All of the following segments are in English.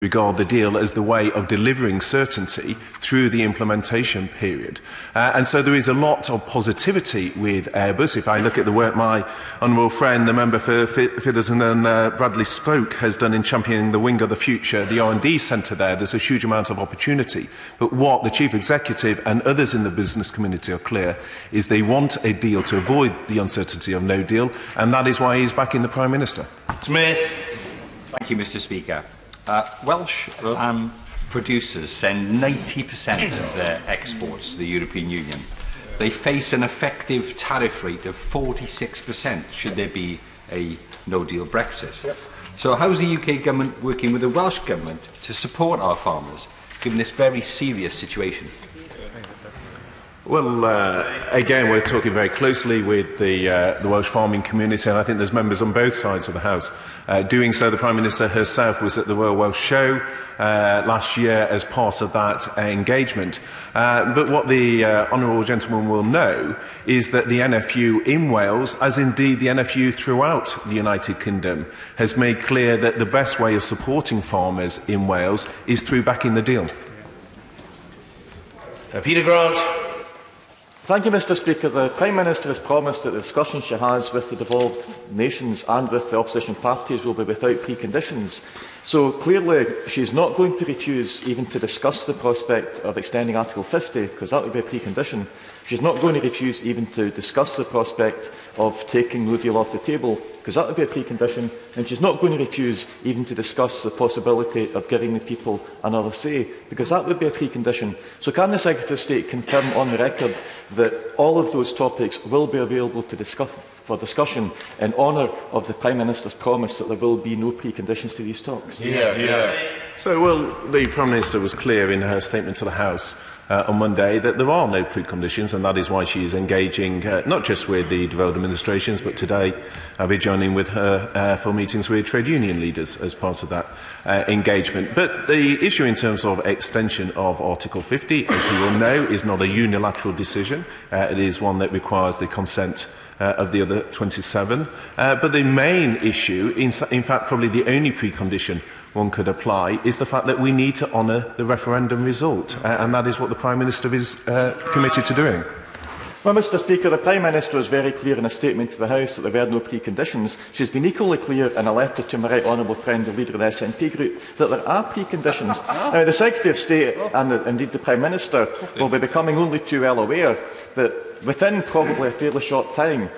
regard the deal as the way of delivering certainty through the implementation period. And so there is a lot of positivity with Airbus. If I look at the work my honourable friend, the member for Fidderton and Bradley Spoke, has done in championing the Wing of the Future, the R&D centre there's a huge amount of opportunity. But what the Chief Executive and others in the business community are clear is they want a deal to avoid the uncertainty of no deal, and that is why he's backing the Prime Minister. Smith. Thank you, Mr. Speaker. Welsh producers send 90% of their exports to the European Union. They face an effective tariff rate of 46% should there be a no-deal Brexit. Yep. So how is the UK government working with the Welsh government to support our farmers, given this very serious situation? Well, again, we're talking very closely with the Welsh farming community, and I think there's members on both sides of the House. Doing so, the Prime Minister herself was at the Royal Welsh Show last year as part of that engagement. But what the honourable gentleman will know is that the NFU in Wales, as indeed the NFU throughout the United Kingdom, has made clear that the best way of supporting farmers in Wales is through backing the deal. Peter Grant. Thank you, Mr. Speaker. The Prime Minister has promised that the discussions she has with the devolved nations and with the opposition parties will be without preconditions. So clearly she's not going to refuse even to discuss the prospect of extending Article 50, because that would be a precondition. She's not going to refuse even to discuss the prospect of taking no deal off the table, because that would be a precondition. And she's not going to refuse even to discuss the possibility of giving the people another say, because that would be a precondition. So can the Secretary of State confirm on the record that all of those topics will be available to for discussion in honour of the Prime Minister's promise that there will be no preconditions to these talks? So, well, the Prime Minister was clear in her statement to the House on Monday that there are no preconditions, and that is why she is engaging not just with the devolved administrations, but today I'll be joining with her for meetings with trade union leaders as part of that engagement. But the issue in terms of extension of Article 50, as you will know, is not a unilateral decision. It is one that requires the consent of the other 27. But the main issue, in fact probably the only precondition one could apply, is the fact that we need to honour the referendum result, and that is what the Prime Minister is committed to doing. Well, Mr. Speaker, the Prime Minister was very clear in a statement to the House that there were no preconditions. She's been equally clear in a letter to my right honourable friend, the leader of the SNP group, that there are preconditions. Now, the Secretary of State and indeed the Prime Minister will be becoming only too well aware that within probably a fairly short time,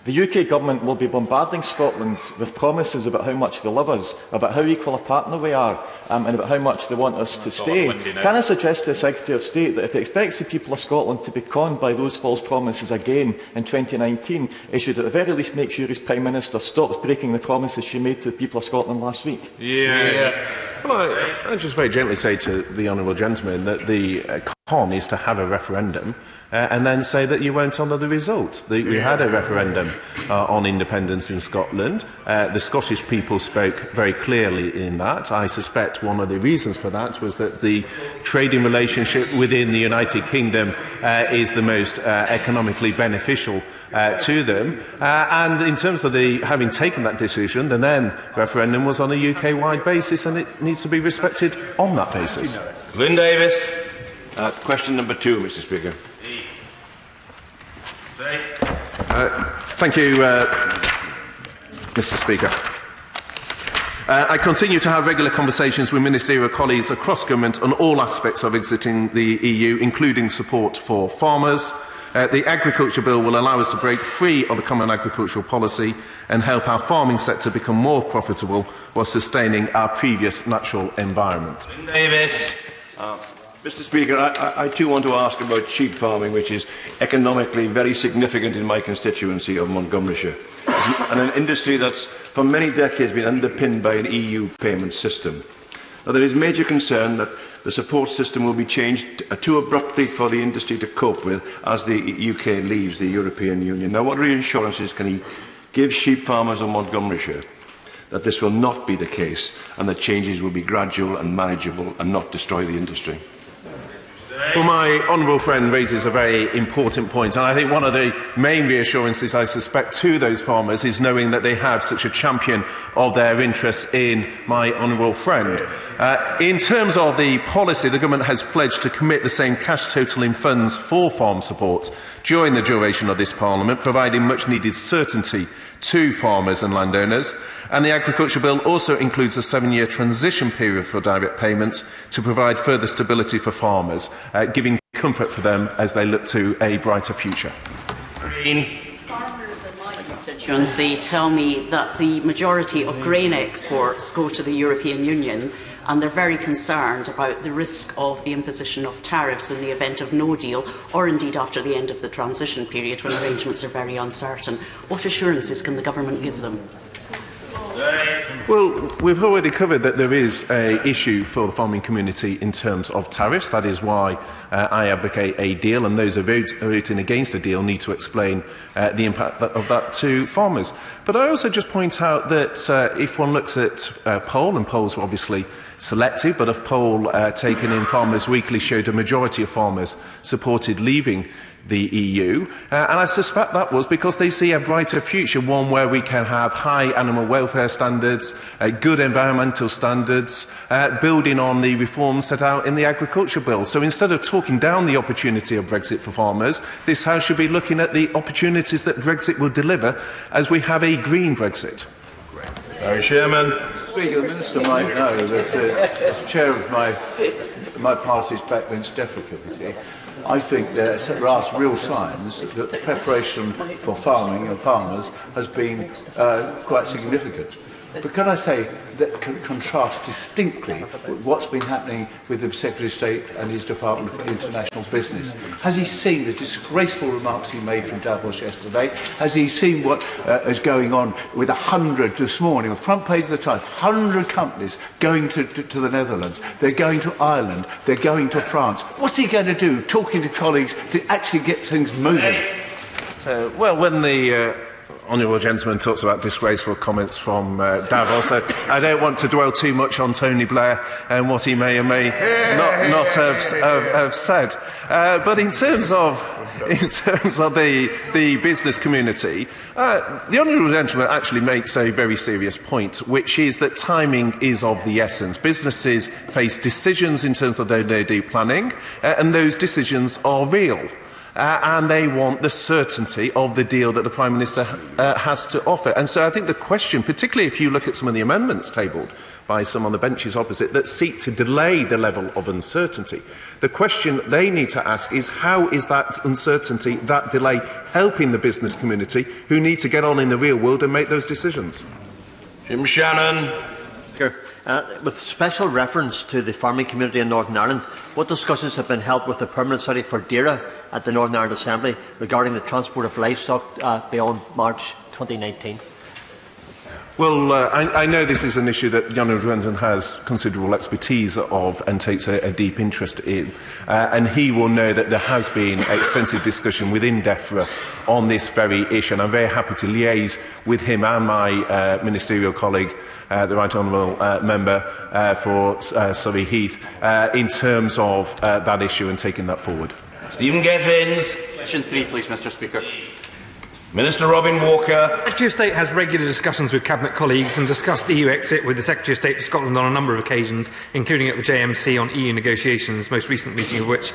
the UK Government will be bombarding Scotland with promises about how much they love us, about how equal a partner we are, and about how much they want us to stay. Can I suggest to the Secretary of State that if he expects the people of Scotland to be conned by those false promises again in 2019, he should at the very least make sure his Prime Minister stops breaking the promises she made to the people of Scotland last week? Well, I just very gently say to the honourable gentleman that the con is to have a referendum and then say that you won't honour the result. We had a referendum on independence in Scotland. The Scottish people spoke very clearly in that. I suspect one of the reasons for that was that the trading relationship within the United Kingdom is the most economically beneficial to them. And in terms of having taken that decision, the then referendum was on a UK-wide basis, and it needs to be respected on that basis. Glyn Davis. Question number 2, Mr. Speaker. Thank you, Mr. Speaker. I continue to have regular conversations with ministerial colleagues across government on all aspects of exiting the EU, including support for farmers. The Agriculture Bill will allow us to break free of the Common Agricultural Policy and help our farming sector become more profitable while sustaining our previous natural environment. Davis. Mr. Speaker, I too want to ask about sheep farming, which is economically very significant in my constituency of Montgomeryshire, and an industry that's for many decades been underpinned by an EU payment system. Now, there is major concern that the support system will be changed too abruptly for the industry to cope with as the UK leaves the European Union. Now, what reassurances can he give sheep farmers of Montgomeryshire that this will not be the case and that changes will be gradual and manageable and not destroy the industry? Well, my honourable friend raises a very important point, and I think one of the main reassurances I suspect to those farmers is knowing that they have such a champion of their interests in my honourable friend. In terms of the policy, the government has pledged to commit the same cash total in funds for farm support during the duration of this Parliament, providing much needed certainty to farmers and landowners. And the Agriculture Bill also includes a 7-year transition period for direct payments to provide further stability for farmers, giving comfort for them as they look to a brighter future. Farmers in my constituency tell me that the majority of grain exports go to the European Union, and they're very concerned about the risk of the imposition of tariffs in the event of no deal, or indeed after the end of the transition period when arrangements are very uncertain. What assurances can the government give them? Well, we've already covered that there is an issue for the farming community in terms of tariffs. That is why I advocate a deal, and those who are voting against a deal need to explain the impact of that to farmers. But I also just point out that if one looks at poll, and polls are obviously selective, but a poll taken in Farmers Weekly showed a majority of farmers supported leaving the EU, and I suspect that was because they see a brighter future, one where we can have high animal welfare standards, good environmental standards, building on the reforms set out in the Agriculture Bill. So instead of talking down the opportunity of Brexit for farmers, this House should be looking at the opportunities that Brexit will deliver as we have a green Brexit. Mr. Chairman. Speaker, the Minister might know that as chair of my party's Backbench DEFRA committee, I think there are real signs that the preparation for farming and farmers has been quite significant. But can I say that contrasts distinctly with what's been happening with the Secretary of State and his Department for International Business? Has he seen the disgraceful remarks he made from Davos yesterday? Has he seen what is going on with 100 this morning, on the front page of the Times, 100 companies going to the Netherlands, they're going to Ireland, they're going to France? What's he going to do, talking to colleagues, to actually get things moving? So, well, when the honourable gentleman talks about disgraceful comments from Davos, I don't want to dwell too much on Tony Blair and what he may or may not have said. But in terms of the business community, the honourable gentleman actually makes a very serious point, which is that timing is of the essence. Businesses face decisions in terms of their no-deal planning, and those decisions are real. And they want the certainty of the deal that the Prime Minister has to offer. And so I think the question, particularly if you look at some of the amendments tabled by some on the benches opposite that seek to delay the level of uncertainty, the question they need to ask is how is that uncertainty, that delay, helping the business community who need to get on in the real world and make those decisions? Jim Shannon. With special reference to the farming community in Northern Ireland, what discussions have been held with the Permanent Secretary for DERA at the Northern Ireland Assembly regarding the transport of livestock beyond March 2019? Well, I know this is an issue that the Honourable Brendan has considerable expertise of and takes a deep interest in, and he will know that there has been extensive discussion within DEFRA on this very issue, and I'm very happy to liaise with him and my ministerial colleague, the Right Honourable Member for Surrey Heath, in terms of that issue and taking that forward. Stephen Gethins. Question 3, please, Mr. Speaker. Minister Robin Walker. The Secretary of State has regular discussions with Cabinet colleagues and discussed EU exit with the Secretary of State for Scotland on a number of occasions, including at the JMC on EU negotiations, most recent meeting of which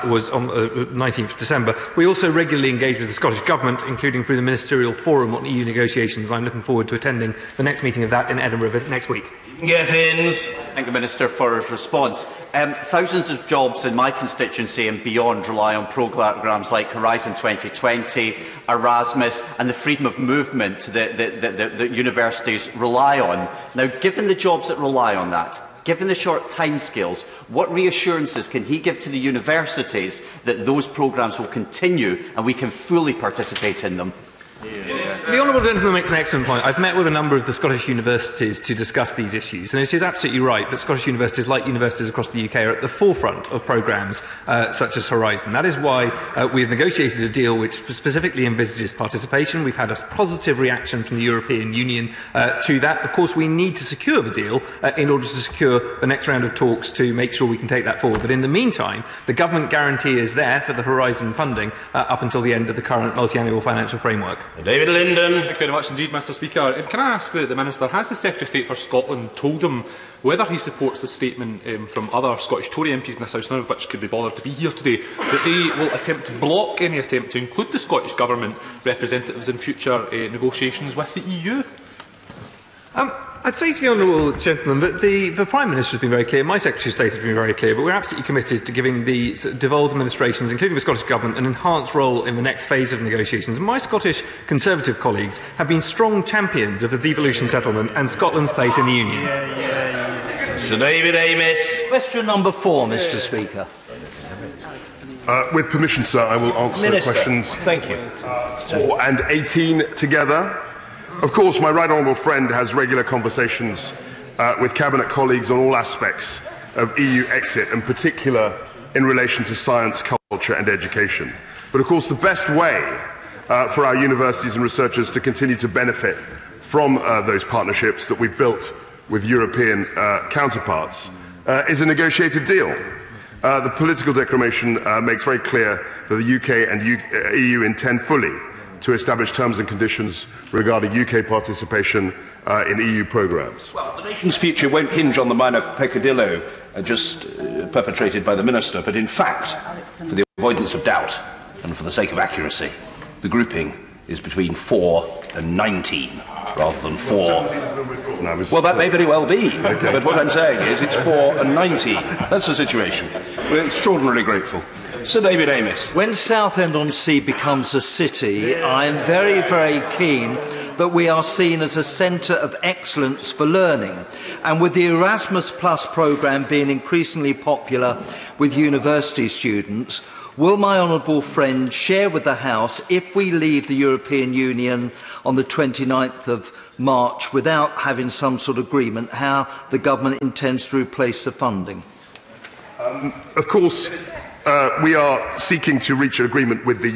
was on 19th December. We also regularly engage with the Scottish Government, including through the Ministerial Forum on EU negotiations. I'm looking forward to attending the next meeting of that in Edinburgh next week. Gethins. Thank the Minister for his response. Thousands of jobs in my constituency and beyond rely on programmes like Horizon 2020, Erasmus and the freedom of movement that universities rely on. Now, given the jobs that rely on that, given the short timescales, what reassurances can he give to the universities that those programmes will continue and we can fully participate in them? The honourable gentleman makes an excellent point. I've met with a number of the Scottish universities to discuss these issues, and it is absolutely right that Scottish universities, like universities across the UK, are at the forefront of programmes such as Horizon. That is why we have negotiated a deal which specifically envisages participation. We've had a positive reaction from the European Union to that. Of course, we need to secure the deal in order to secure the next round of talks to make sure we can take that forward. But in the meantime, the government guarantee is there for the Horizon funding up until the end of the current multi-annual financial framework. David Linden. Thank you very much indeed, Mr Speaker. Can I ask the Minister, has the Secretary of State for Scotland told him whether he supports the statement from other Scottish Tory MPs in this House, none of which could be bothered to be here today, that they will attempt to block any attempt to include the Scottish Government representatives in future negotiations with the EU? I'd say to the honourable gentleman that the Prime Minister has been very clear, my Secretary of State has been very clear, but we're absolutely committed to giving the devolved administrations, including the Scottish Government, an enhanced role in the next phase of negotiations. And my Scottish Conservative colleagues have been strong champions of the devolution settlement and Scotland's place in the Union. Sir David Amess. Question number 4, Mr Speaker. With permission, sir, I will answer questions 4 and 18 together. Of course, my right honourable friend has regular conversations with Cabinet colleagues on all aspects of EU exit, in particular in relation to science, culture and education. But of course, the best way for our universities and researchers to continue to benefit from those partnerships that we've built with European counterparts is a negotiated deal. The political declaration makes very clear that the UK and EU intend fully to establish terms and conditions regarding UK participation in EU programmes. Well, the nation's future won't hinge on the minor peccadillo just perpetrated by the Minister, but in fact, for the avoidance of doubt and for the sake of accuracy, the grouping is between 4 and 19 rather than 4. Well, that may very well be, but what I'm saying is it's 4 and 19. That's the situation. We're extraordinarily grateful. Sir David Amess. When Southend-on-Sea becomes a city, I am very, very keen that we are seen as a centre of excellence for learning. And with the Erasmus Plus programme being increasingly popular with university students, will my honourable friend share with the House, if we leave the European Union on the 29th of March without having some sort of agreement, how the government intends to replace the funding? Of course, we are seeking to reach an agreement with the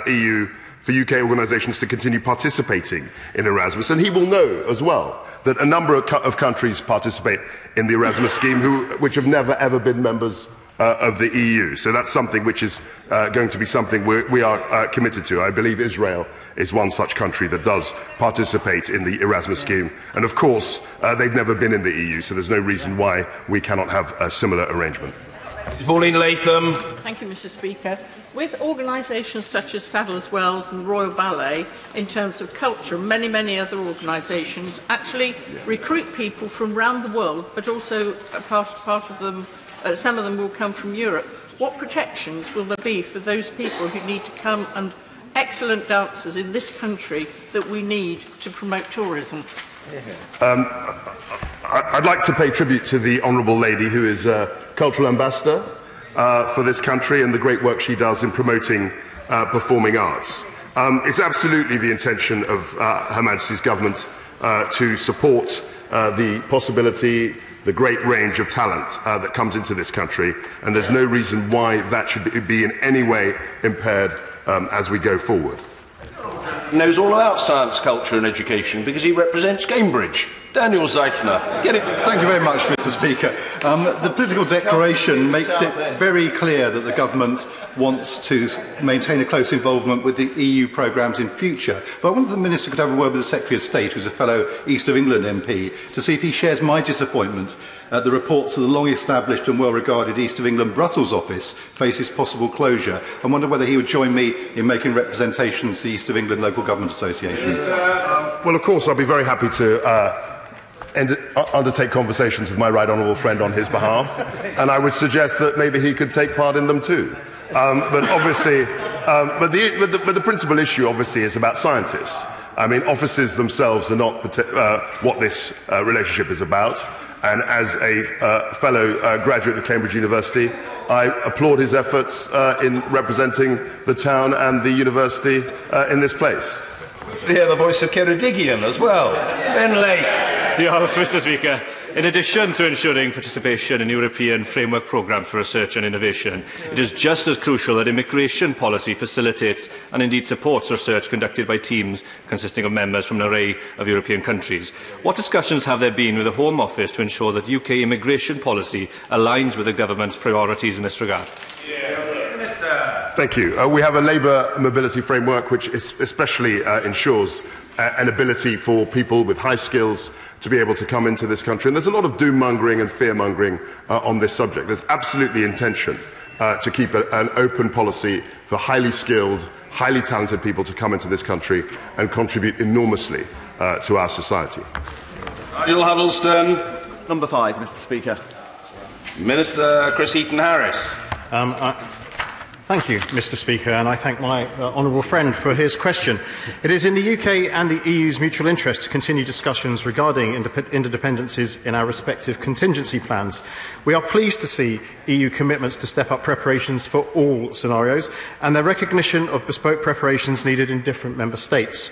EU for UK organisations to continue participating in Erasmus, and he will know as well that a number of countries participate in the Erasmus scheme which have never ever been members of the EU. So that's something which is going to be something we are committed to. I believe Israel is one such country that does participate in the Erasmus scheme, and of course they've never been in the EU, so there's no reason why we cannot have a similar arrangement. Pauline Latham. Thank you, Mr Speaker. With organisations such as Sadler's Wells and the Royal Ballet, in terms of culture, many other organisations actually recruit people from around the world, but also part of them, some of them will come from Europe. What protections will there be for those people who need to come and excellent dancers in this country that we need to promote tourism? I'd like to pay tribute to the Honourable Lady, who is Cultural Ambassador for this country, and the great work she does in promoting performing arts. It's absolutely the intention of Her Majesty's Government to support the possibility, the great range of talent that comes into this country, and there's no reason why that should be in any way impaired as we go forward. Knows all about science, culture and education because he represents Cambridge. Daniel Zeichner, get it. Thank you very much, Mr Speaker. The political declaration makes it very clear that the government wants to maintain a close involvement with the EU programmes in future. But I wonder if the Minister could have a word with the Secretary of State, who's a fellow East of England MP, to see if he shares my disappointment at the reports of the long-established and well-regarded East of England Brussels office faces possible closure, and wonder whether he would join me in making representations to the East of England Local Government Association. Well, of course, I'll be very happy to undertake conversations with my right honourable friend on his behalf, and I would suggest that maybe he could take part in them too. But obviously, but the principal issue obviously is about scientists. I mean, offices themselves are not what this relationship is about. And as a fellow graduate of Cambridge University, I applaud his efforts in representing the town and the university in this place. to hear the voice of Ceredigion as well. Ben Lake. Diolch, Mr Speaker. In addition to ensuring participation in European framework programmes for research and innovation, it is just as crucial that immigration policy facilitates and indeed supports research conducted by teams consisting of members from an array of European countries. What discussions have there been with the Home Office to ensure that UK immigration policy aligns with the Government's priorities in this regard? Thank you. We have a labour mobility framework which especially ensures an ability for people with high skills to be able to come into this country. And there's a lot of doom-mongering and fear-mongering on this subject. There's absolutely intention to keep an open policy for highly skilled, highly talented people to come into this country and contribute enormously to our society. Nigel Huddleston. Number 5, Mr Speaker. Minister Chris Eaton-Harris. Thank you, Mr Speaker, and I thank my honourable friend for his question. It is in the UK and the EU's mutual interest to continue discussions regarding interdependencies in our respective contingency plans. We are pleased to see EU commitments to step up preparations for all scenarios and their recognition of bespoke preparations needed in different member states.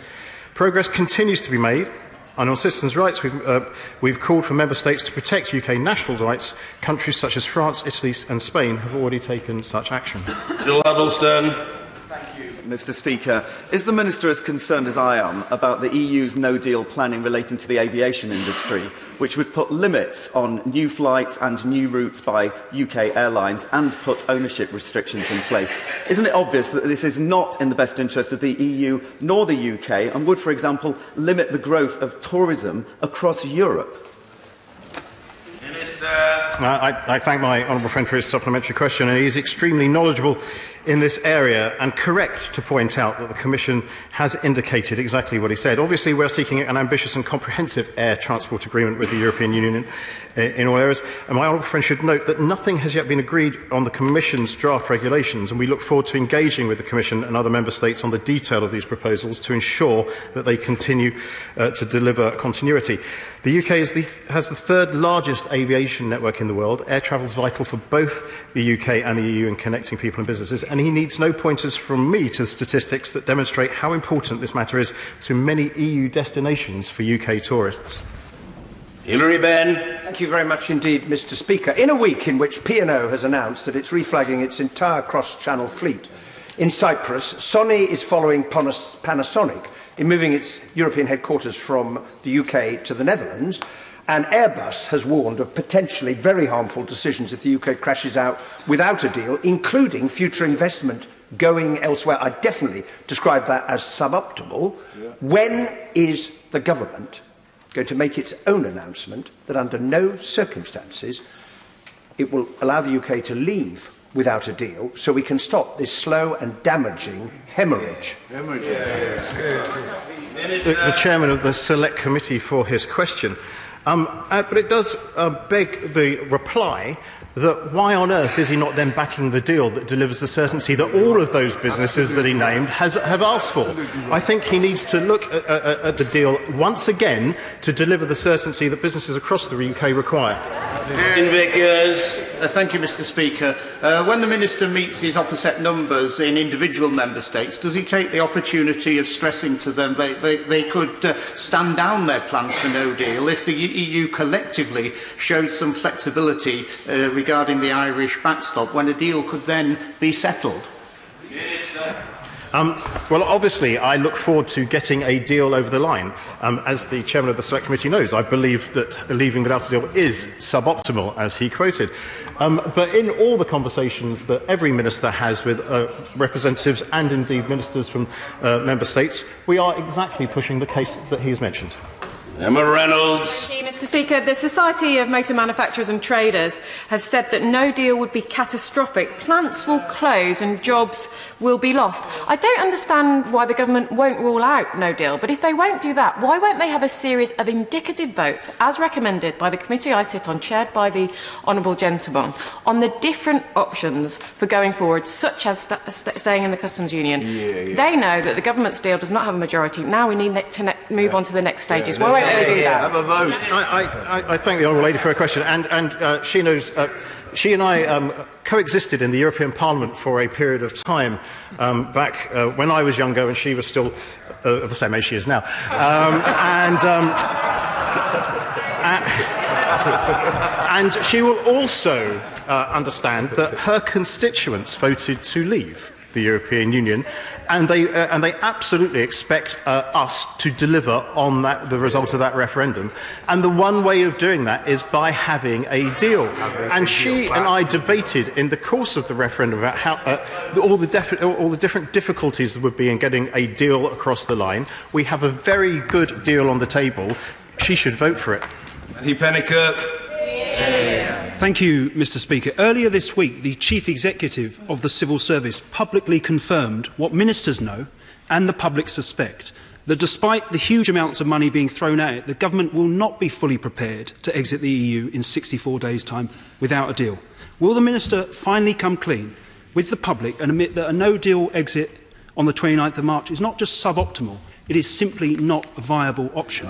Progress continues to be made. And on citizens' rights, we've called for member states to protect UK national rights. Countries such as France, Italy and Spain have already taken such action. Jill Huddleston. Thank you, Mr Speaker. Is the Minister as concerned as I am about the EU's no-deal planning relating to the aviation industry, which would put limits on new flights and new routes by UK airlines and put ownership restrictions in place? Isn't it obvious that this is not in the best interest of the EU nor the UK and would, for example, limit the growth of tourism across Europe? I thank my honourable friend for his supplementary question, and he is extremely knowledgeable in this area and correct to point out that the Commission has indicated exactly what he said. Obviously, we are seeking an ambitious and comprehensive air transport agreement with the European Union in all areas, and my honourable friend should note that nothing has yet been agreed on the Commission's draft regulations, and we look forward to engaging with the Commission and other Member States on the detail of these proposals to ensure that they continue to deliver continuity. The UK has the third largest aviation network in the world. Air travel is vital for both the UK and the EU in connecting people and businesses, and he needs no pointers from me to the statistics that demonstrate how important this matter is to many EU destinations for UK tourists. Hilary Benn. Thank you very much indeed, Mr Speaker. In a week in which P&O has announced that it's reflagging its entire cross-channel fleet in Cyprus, Sony is following Panasonic in moving its European headquarters from the UK to the Netherlands, and Airbus has warned of potentially very harmful decisions if the UK crashes out without a deal, including future investment going elsewhere. I definitely describe that as suboptimal. Yeah. When is the government going to make its own announcement that under no circumstances it will allow the UK to leave without a deal so we can stop this slow and damaging hemorrhage? The chairman of the Select Committee for his question. But it does beg the reply that why on earth is he not then backing the deal that delivers the certainty that all of those businesses that he named have asked for? I think he needs to look at the deal once again to deliver the certainty that businesses across the UK require. Thank you, Mr Speaker. When the Minister meets his opposite numbers in individual member states, does he take the opportunity of stressing to them they could stand down their plans for no deal if the EU collectively showed some flexibility regarding the Irish backstop, when a deal could then be settled? Well, obviously, I look forward to getting a deal over the line. As the chairman of the Select Committee knows, I believe that leaving without a deal is suboptimal, as he quoted. But in all the conversations that every minister has with representatives and indeed ministers from member states, we are exactly pushing the case that he has mentioned. Emma Reynolds. Thank you, Mr Speaker. The Society of Motor Manufacturers and Traders have said that no deal would be catastrophic. Plants will close and jobs will be lost. I don't understand why the government won't rule out no deal, but if they won't do that, why won't they have a series of indicative votes, as recommended by the committee I sit on, chaired by the honourable gentleman, on the different options for going forward, such as staying in the customs union? They know that the government's deal does not have a majority. Now we need to move on to the next stages. Why won't they do that? Have a vote. I thank the Honourable Lady for her question, and she knows. She and I coexisted in the European Parliament for a period of time back when I was younger and she was still of the same age she is now. And she will also understand that her constituents voted to leave the European Union, and they absolutely expect us to deliver on the result of that referendum. And the one way of doing that is by having a deal. And she and I debated in the course of the referendum about how all the different difficulties there would be in getting a deal across the line. We have a very good deal on the table. She should vote for it. Matthew Pennycook. Thank you, Mr. Speaker. Earlier this week, the Chief Executive of the Civil Service publicly confirmed what ministers know and the public suspect, that despite the huge amounts of money being thrown at it, the government will not be fully prepared to exit the EU in 64 days' time without a deal. Will the Minister finally come clean with the public and admit that a no-deal exit on the 29th of March is not just suboptimal, it is simply not a viable option?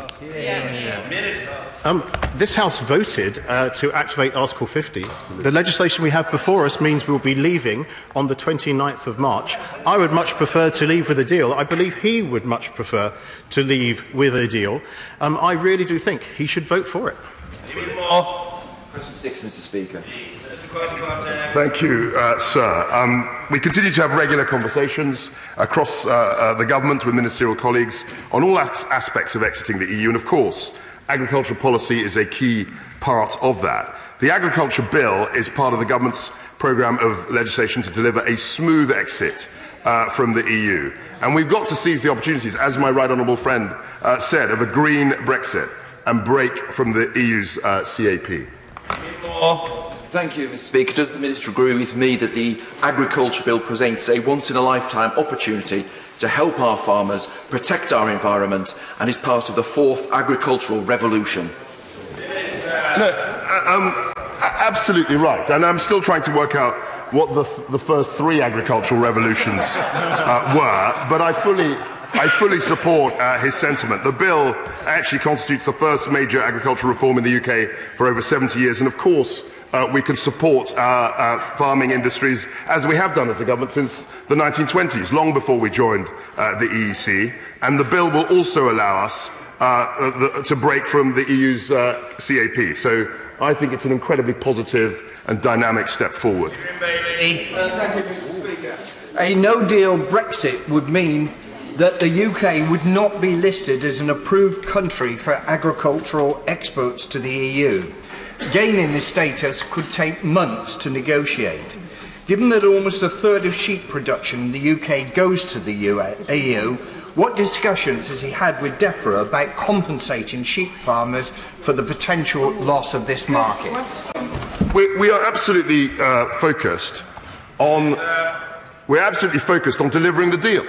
This House voted to activate Article 50. The legislation we have before us means we'll be leaving on the 29th of March. I would much prefer to leave with a deal. I believe he would much prefer to leave with a deal. I really do think he should vote for it. Question 6, Mr. Speaker. Thank you, sir. We continue to have regular conversations across the government with ministerial colleagues on all aspects of exiting the EU, and of course, agricultural policy is a key part of that. The Agriculture Bill is part of the government's programme of legislation to deliver a smooth exit from the EU. And we've got to seize the opportunities, as my right honourable friend said, of a green Brexit and break from the EU's CAP. Thank you, Mr. Speaker. Does the Minister agree with me that the Agriculture Bill presents a once-in-a-lifetime opportunity to help our farmers, protect our environment, and is part of the fourth agricultural revolution? No, absolutely right. And I'm still trying to work out what the first three agricultural revolutions were, but I fully support his sentiment. The bill actually constitutes the first major agricultural reform in the UK for over 70 years, and of course we can support our farming industries, as we have done as a government since the 1920s, long before we joined the EEC, and the bill will also allow us to break from the EU's CAP. So I think it's an incredibly positive and dynamic step forward. Thank you, Mr. Speaker. A no-deal Brexit would mean that the UK would not be listed as an approved country for agricultural exports to the EU. Gaining this status could take months to negotiate. Given that almost a third of sheep production in the UK goes to the EU, what discussions has he had with DEFRA about compensating sheep farmers for the potential loss of this market? We are absolutely focused on delivering the deal.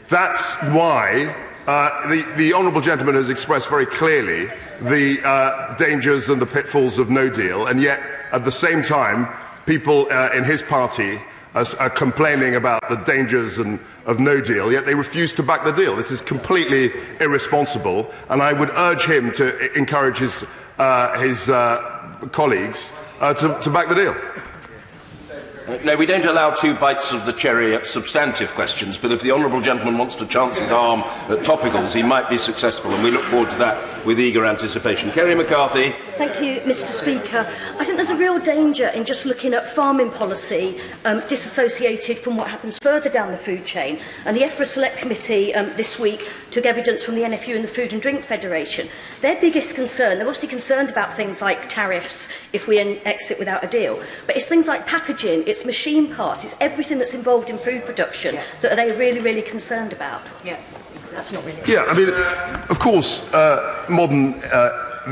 That's why the honourable gentleman has expressed very clearly the dangers and the pitfalls of no deal, and yet at the same time people in his party are complaining about the dangers of no deal, yet they refuse to back the deal. This is completely irresponsible, and I would urge him to encourage his colleagues to back the deal. No, we don't allow two bites of the cherry at substantive questions, but if the honourable gentleman wants to chance his arm at topicals, he might be successful, and we look forward to that with eager anticipation. Kerry McCarthy. Thank you, Mr. Speaker. I think there's a real danger in just looking at farming policy disassociated from what happens further down the food chain. And the EFRA Select Committee this week took evidence from the NFU and the Food and Drink Federation. Their biggest concern, they're obviously concerned about things like tariffs if we exit without a deal, but it's things like packaging, it's machine parts, it's everything that's involved in food production that they're really, really concerned about. Yeah, that's not really... Yeah, I mean, of course, the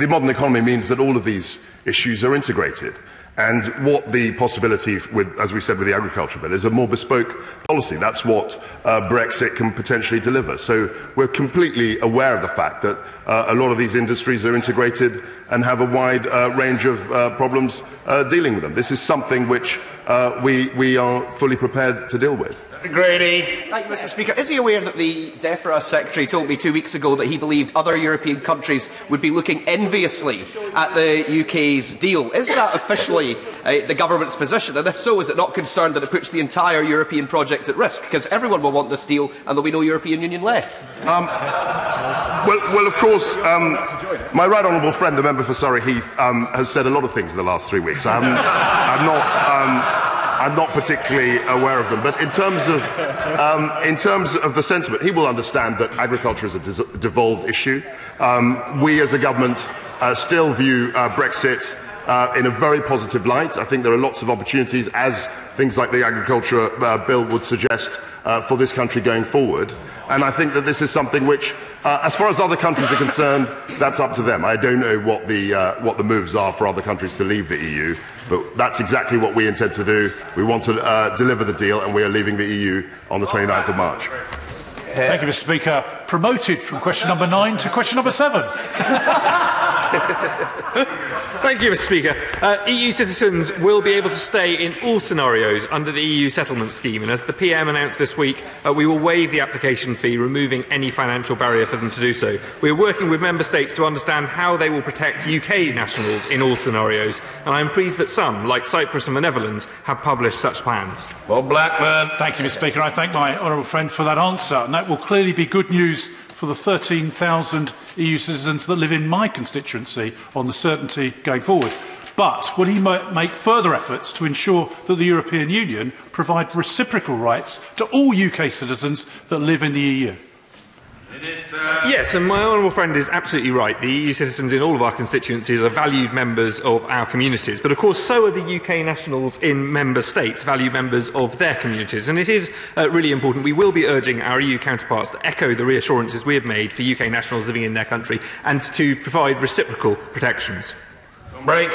modern economy means that all of these issues are integrated. And what the possibility, as we said with the Agriculture Bill, is a more bespoke policy. That's what Brexit can potentially deliver. So we're completely aware of the fact that a lot of these industries are integrated and have a wide range of problems dealing with them. This is something which we are fully prepared to deal with. Grady. Thank you, Mr. Speaker. Is he aware that the DEFRA Secretary told me 2 weeks ago that he believed other European countries would be looking enviously at the UK's deal? Is that officially the government's position? And if so, is it not concerned that it puts the entire European project at risk? Because everyone will want this deal and there'll be no European Union left. Well, of course, my right honourable friend, the member for Surrey Heath, has said a lot of things in the last 3 weeks. I'm not particularly aware of them, but in terms of the sentiment, he will understand that agriculture is a devolved issue. We, as a government, still view Brexit in a very positive light. I think there are lots of opportunities, as things like the agriculture bill would suggest, for this country going forward. And I think that this is something which, as far as other countries are concerned, that's up to them. I don't know what the moves are for other countries to leave the EU, but that's exactly what we intend to do. We want to deliver the deal, and we are leaving the EU on the 29th of March. Thank you, Mr. Speaker. Promoted from question number 9 to question number 7. Thank you, Mr. Speaker. EU citizens will be able to stay in all scenarios under the EU settlement scheme, and as the PM announced this week, we will waive the application fee, removing any financial barrier for them to do so. We are working with Member States to understand how they will protect UK nationals in all scenarios, and I am pleased that some, like Cyprus and the Netherlands, have published such plans. Bob Blackburn. Thank you, Mr. Speaker. I thank my honourable friend for that answer, and that will clearly be good news for the 13,000 EU citizens that live in my constituency on the certainty going forward. But will he make further efforts to ensure that the European Union provide reciprocal rights to all UK citizens that live in the EU? Yes, and my honourable friend is absolutely right. The EU citizens in all of our constituencies are valued members of our communities. But of course, so are the UK nationals in Member States, valued members of their communities. And it is really important. We will be urging our EU counterparts to echo the reassurances we have made for UK nationals living in their country and to provide reciprocal protections. Break.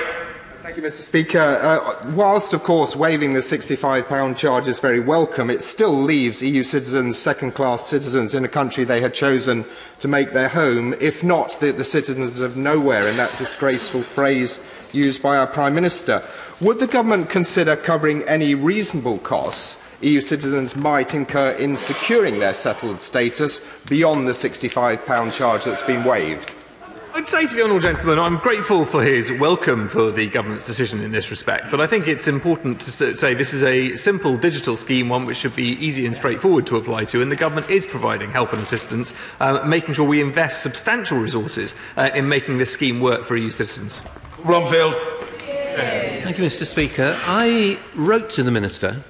Thank you, Mr. Speaker. Whilst, of course, waiving the £65 charge is very welcome, it still leaves EU citizens, second-class citizens, in a country they had chosen to make their home, if not the citizens of nowhere, in that disgraceful phrase used by our Prime Minister. Would the government consider covering any reasonable costs EU citizens might incur in securing their settled status beyond the £65 charge that's been waived? I'd say to the honourable gentleman, I'm grateful for his welcome for the government's decision in this respect, but I think it's important to say this is a simple digital scheme, one which should be easy and straightforward to apply to, and the government is providing help and assistance, making sure we invest substantial resources in making this scheme work for EU citizens. Blomfield. Thank you, Mr. Speaker. I wrote to the Minister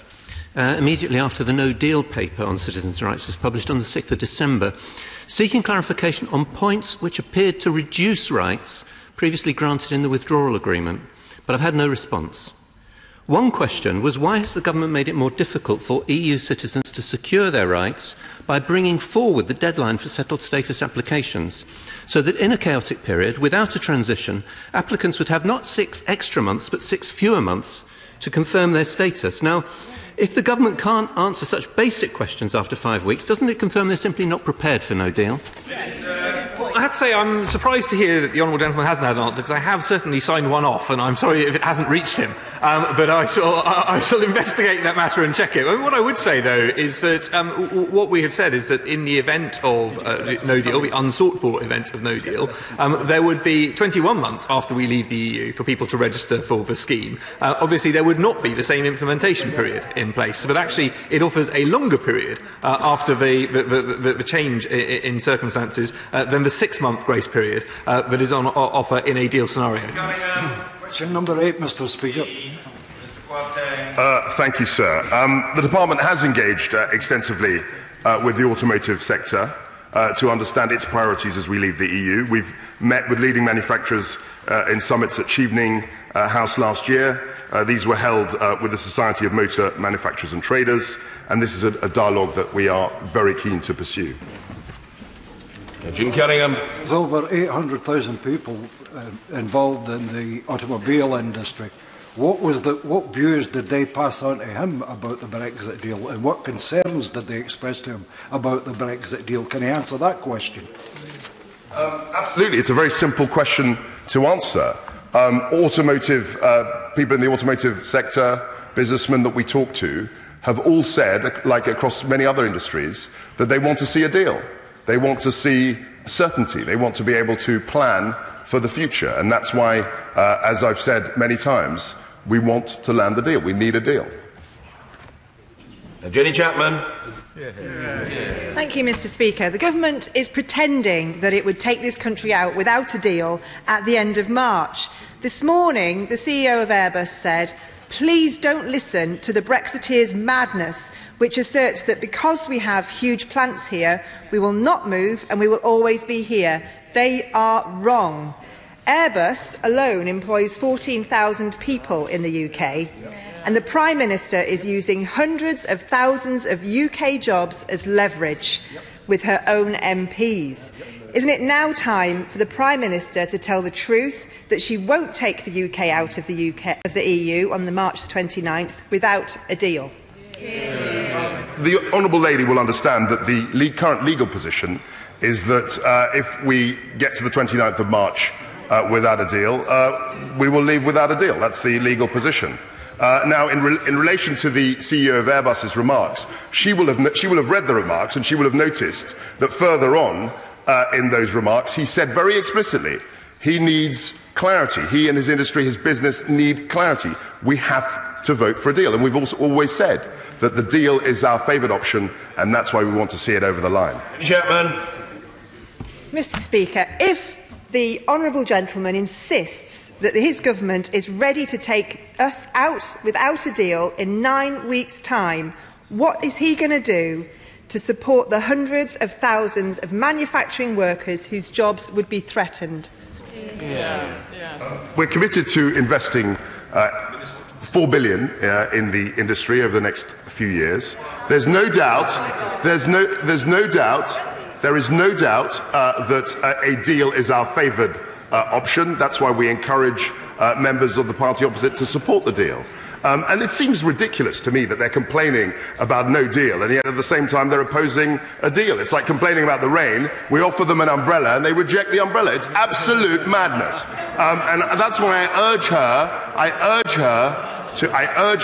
immediately after the No Deal paper on citizens' rights was published on the 6th of December, seeking clarification on points which appeared to reduce rights previously granted in the withdrawal agreement, but I've had no response. One question was, why has the government made it more difficult for EU citizens to secure their rights by bringing forward the deadline for settled status applications, so that in a chaotic period, without a transition, applicants would have not 6 extra months, but 6 fewer months to confirm their status? Now, if the government can't answer such basic questions after 5 weeks, doesn't it confirm they're simply not prepared for No Deal? Well, I have to say I'm surprised to hear that the honourable gentleman hasn't had an answer, because I have certainly signed one off, and I'm sorry if it hasn't reached him. But I shall investigate that matter and check it. I mean, what I would say, though, is that what we have said is that in the event of No Deal, the unsought-for event of No Deal, there would be 21 months after we leave the EU for people to register for the scheme. Obviously, there would not be the same implementation period in place, but actually it offers a longer period after the change in circumstances than the 6-month grace period that is on offer in a deal scenario. Question number 8, Mr. Speaker. Thank you, sir. The Department has engaged extensively with the automotive sector to understand its priorities as we leave the EU. We've met with leading manufacturers in summits at Chevening House last year. These were held with the Society of Motor Manufacturers and Traders, and this is a dialogue that we are very keen to pursue. Jim Kerringham. There's over 800,000 people involved in the automobile industry. What views did they pass on to him about the Brexit deal, and what concerns did they express to him about the Brexit deal? Can he answer that question? Absolutely. It's a very simple question to answer. People in the automotive sector, businessmen that we talk to, have all said, like across many other industries, that they want to see a deal. They want to see certainty. They want to be able to plan for the future. And that's why, as I've said many times, we want to land the deal. We need a deal. Jenny Chapman. Thank you, Mr. Speaker. The government is pretending that it would take this country out without a deal at the end of March. This morning, the CEO of Airbus said, "Please don't listen to the Brexiteers' madness, which asserts that because we have huge plants here, we will not move and we will always be here. They are wrong." Airbus alone employs 14,000 people in the UK, and the Prime Minister is using hundreds of thousands of UK jobs as leverage with her own MPs. Isn't it now time for the Prime Minister to tell the truth that she won't take the UK out of the EU on the March 29th without a deal? The Honourable Lady will understand that the current legal position is that if we get to the 29th of March without a deal, we will leave without a deal. That's the legal position. Now, in relation to the CEO of Airbus's remarks, she will have read the remarks and she will have noticed that further on in those remarks, he said very explicitly he needs clarity. He and his industry, his business need clarity. We have to vote for a deal. And we've also always said that the deal is our favoured option, and that's why we want to see it over the line. Chapman. Mr. Speaker, if the honourable gentleman insists that his government is ready to take us out without a deal in 9 weeks' time, what is he going to do to support the hundreds of thousands of manufacturing workers whose jobs would be threatened? We're committed to investing $4 billion in the industry over the next few years. There is no doubt that a deal is our favoured option. That's why we encourage members of the party opposite to support the deal. And it seems ridiculous to me that they're complaining about no deal, and yet at the same time they're opposing a deal. It's like complaining about the rain. We offer them an umbrella and they reject the umbrella. It's absolute madness. And that's why I urge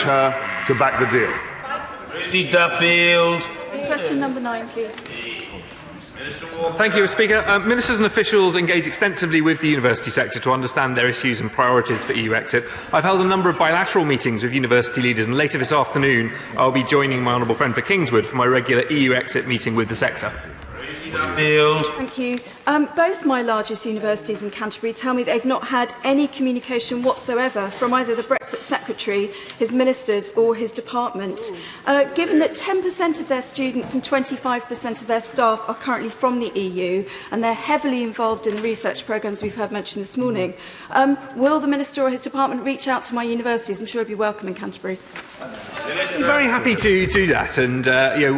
her to back the deal. Rosie Duffield. Question number 9, please. Thank you, Speaker. Ministers and officials engage extensively with the university sector to understand their issues and priorities for EU exit. I've held a number of bilateral meetings with university leaders, and later this afternoon I'll be joining my honourable friend for Kingswood for my regular EU exit meeting with the sector. Thank you. Both my largest universities in Canterbury tell me they've not had any communication whatsoever from either the Brexit Secretary, his ministers or his department. Given that 10% of their students and 25% of their staff are currently from the EU and they're heavily involved in the research programmes we've heard mentioned this morning, will the Minister or his department reach out to my universities? I'm sure it'd be welcome in Canterbury. I'm very happy to do that, and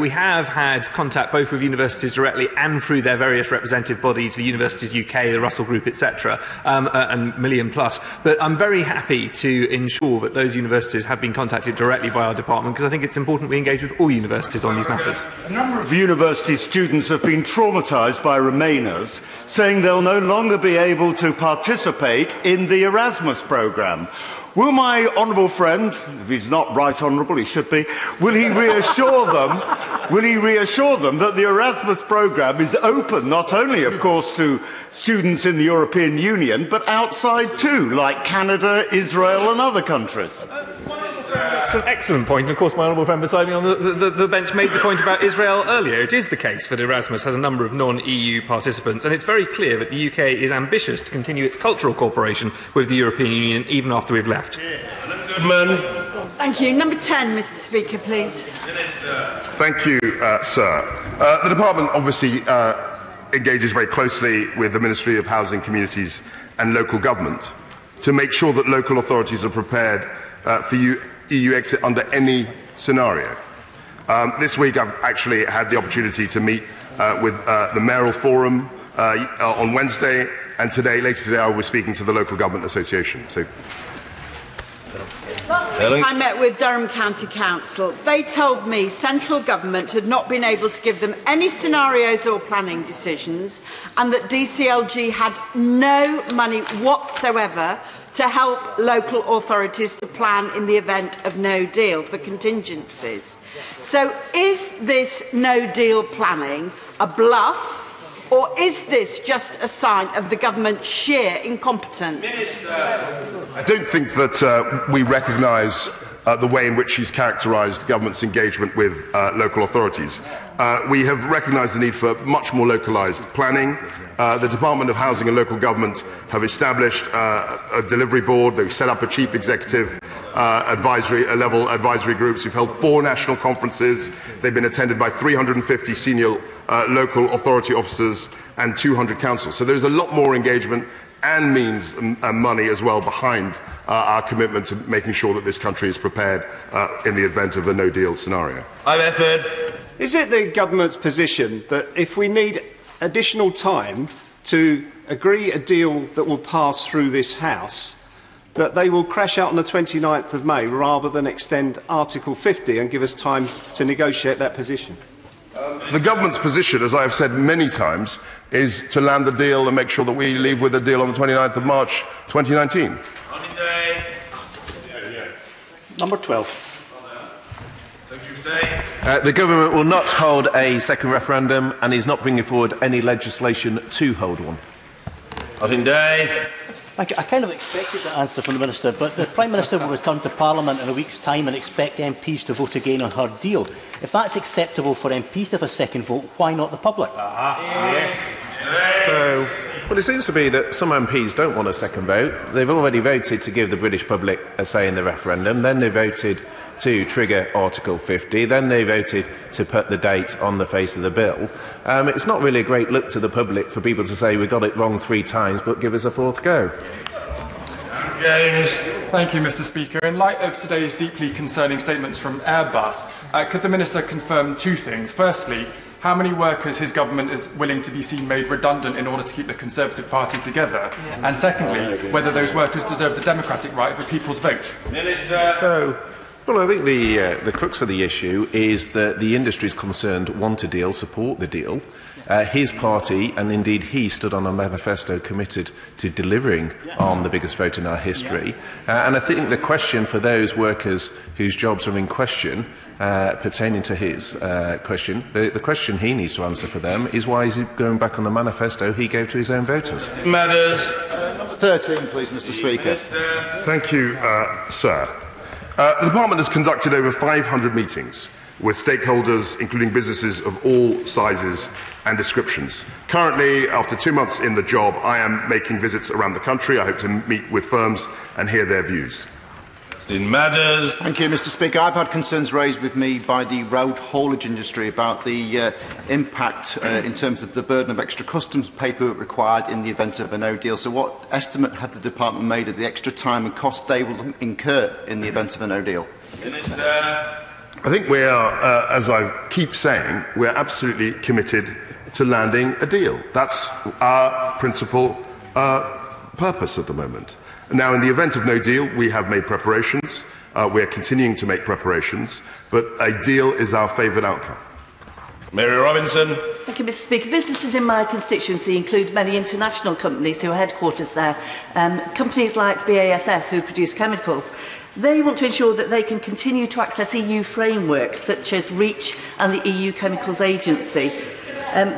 we have had contact both with universities directly and through their various representative bodies, the Universities UK, the Russell Group, etc., and Million Plus. But I'm very happy to ensure that those universities have been contacted directly by our department, because I think it's important we engage with all universities on these matters. A number of university students have been traumatised by Remainers, saying they'll no longer be able to participate in the Erasmus programme. Will my honourable friend, if he's not right honourable, he should be, will he reassure them that the Erasmus programme is open not only, of course, to students in the European Union, but outside too, like Canada, Israel and other countries? That's an excellent point. And of course, my honourable friend beside me on the bench made the point about Israel earlier. It is the case that Erasmus has a number of non-EU participants, and it's very clear that the UK is ambitious to continue its cultural cooperation with the European Union even after we've left. Goodman. Thank you. Number 10, Mr. Speaker, please. Thank you, sir. The Department obviously engages very closely with the Ministry of Housing, Communities and Local Government to make sure that local authorities are prepared for EU exit under any scenario. This week I've actually had the opportunity to meet with the Mayoral Forum on Wednesday, and later today I was speaking to the Local Government Association. So, last week I met with Durham County Council. They told me central government had not been able to give them any scenarios or planning decisions, and that DCLG had no money whatsoever to help local authorities to plan in the event of no deal for contingencies. So is this no deal planning a bluff, or is this just a sign of the government's sheer incompetence? I don't think that we recognise the way in which she's characterised the government's engagement with local authorities. We have recognised the need for much more localised planning. The Department of Housing and Local Government have established a delivery board. They've set up a chief executive level advisory groups. We've held 4 national conferences. They've been attended by 350 senior local authority officers and 200 councils. So there's a lot more engagement and means and money as well behind our commitment to making sure that this country is prepared in the event of a no-deal scenario. I'm Efford. Is it the government's position that if we need additional time to agree a deal that will pass through this House, that they will crash out on the 29th of May rather than extend Article 50 and give us time to negotiate that position? The government's position, as I have said many times, is to land the deal and make sure that we leave with a deal on the 29th of March 2019. Number 12. The government will not hold a second referendum and is not bringing forward any legislation to hold one. Thank you. I kind of expected that answer from the Minister, but the Prime Minister will return to Parliament in a week's time and expect MPs to vote again on her deal. If that's acceptable for MPs to have a second vote, why not the public? So, well, it seems to be that some MPs don't want a second vote. They've already voted to give the British public a say in the referendum, then they voted to trigger Article 50, then they voted to put the date on the face of the bill. It's not really a great look to the public for people to say we got it wrong 3 times, but give us a 4th go. James. Thank you, Mr. Speaker. In light of today's deeply concerning statements from Airbus, could the Minister confirm 2 things? Firstly, how many workers his government is willing to be seen made redundant in order to keep the Conservative Party together? And secondly, whether those workers deserve the democratic right of a people's vote? Minister. Well, I think the crux of the issue is that the industries concerned want a deal, support the deal. His party, and indeed he, stood on a manifesto committed to delivering on the biggest vote in our history. And I think the question for those workers whose jobs are in question, pertaining to his question, the question he needs to answer for them is why is he going back on the manifesto he gave to his own voters? Matters. Number 13, please, Mr. Speaker. Thank you, sir. The Department has conducted over 500 meetings with stakeholders, including businesses of all sizes and descriptions. Currently, after 2 months in the job, I am making visits around the country. I hope to meet with firms and hear their views. Matters. Thank you, Mr. Speaker. I've had concerns raised with me by the road haulage industry about the impact in terms of the burden of extra customs paperwork required in the event of a no deal. So what estimate have the Department made of the extra time and cost they will incur in the event of a no deal? Minister. I think we are, as I keep saying, we are absolutely committed to landing a deal. That's our principal purpose at the moment. Now, in the event of no deal, we have made preparations. We are continuing to make preparations, but a deal is our favoured outcome. Mary Robinson. Thank you, Mr. Speaker. Businesses in my constituency include many international companies who are headquarters there. Companies like BASF, who produce chemicals. They want to ensure that they can continue to access EU frameworks such as REACH and the EU Chemicals Agency.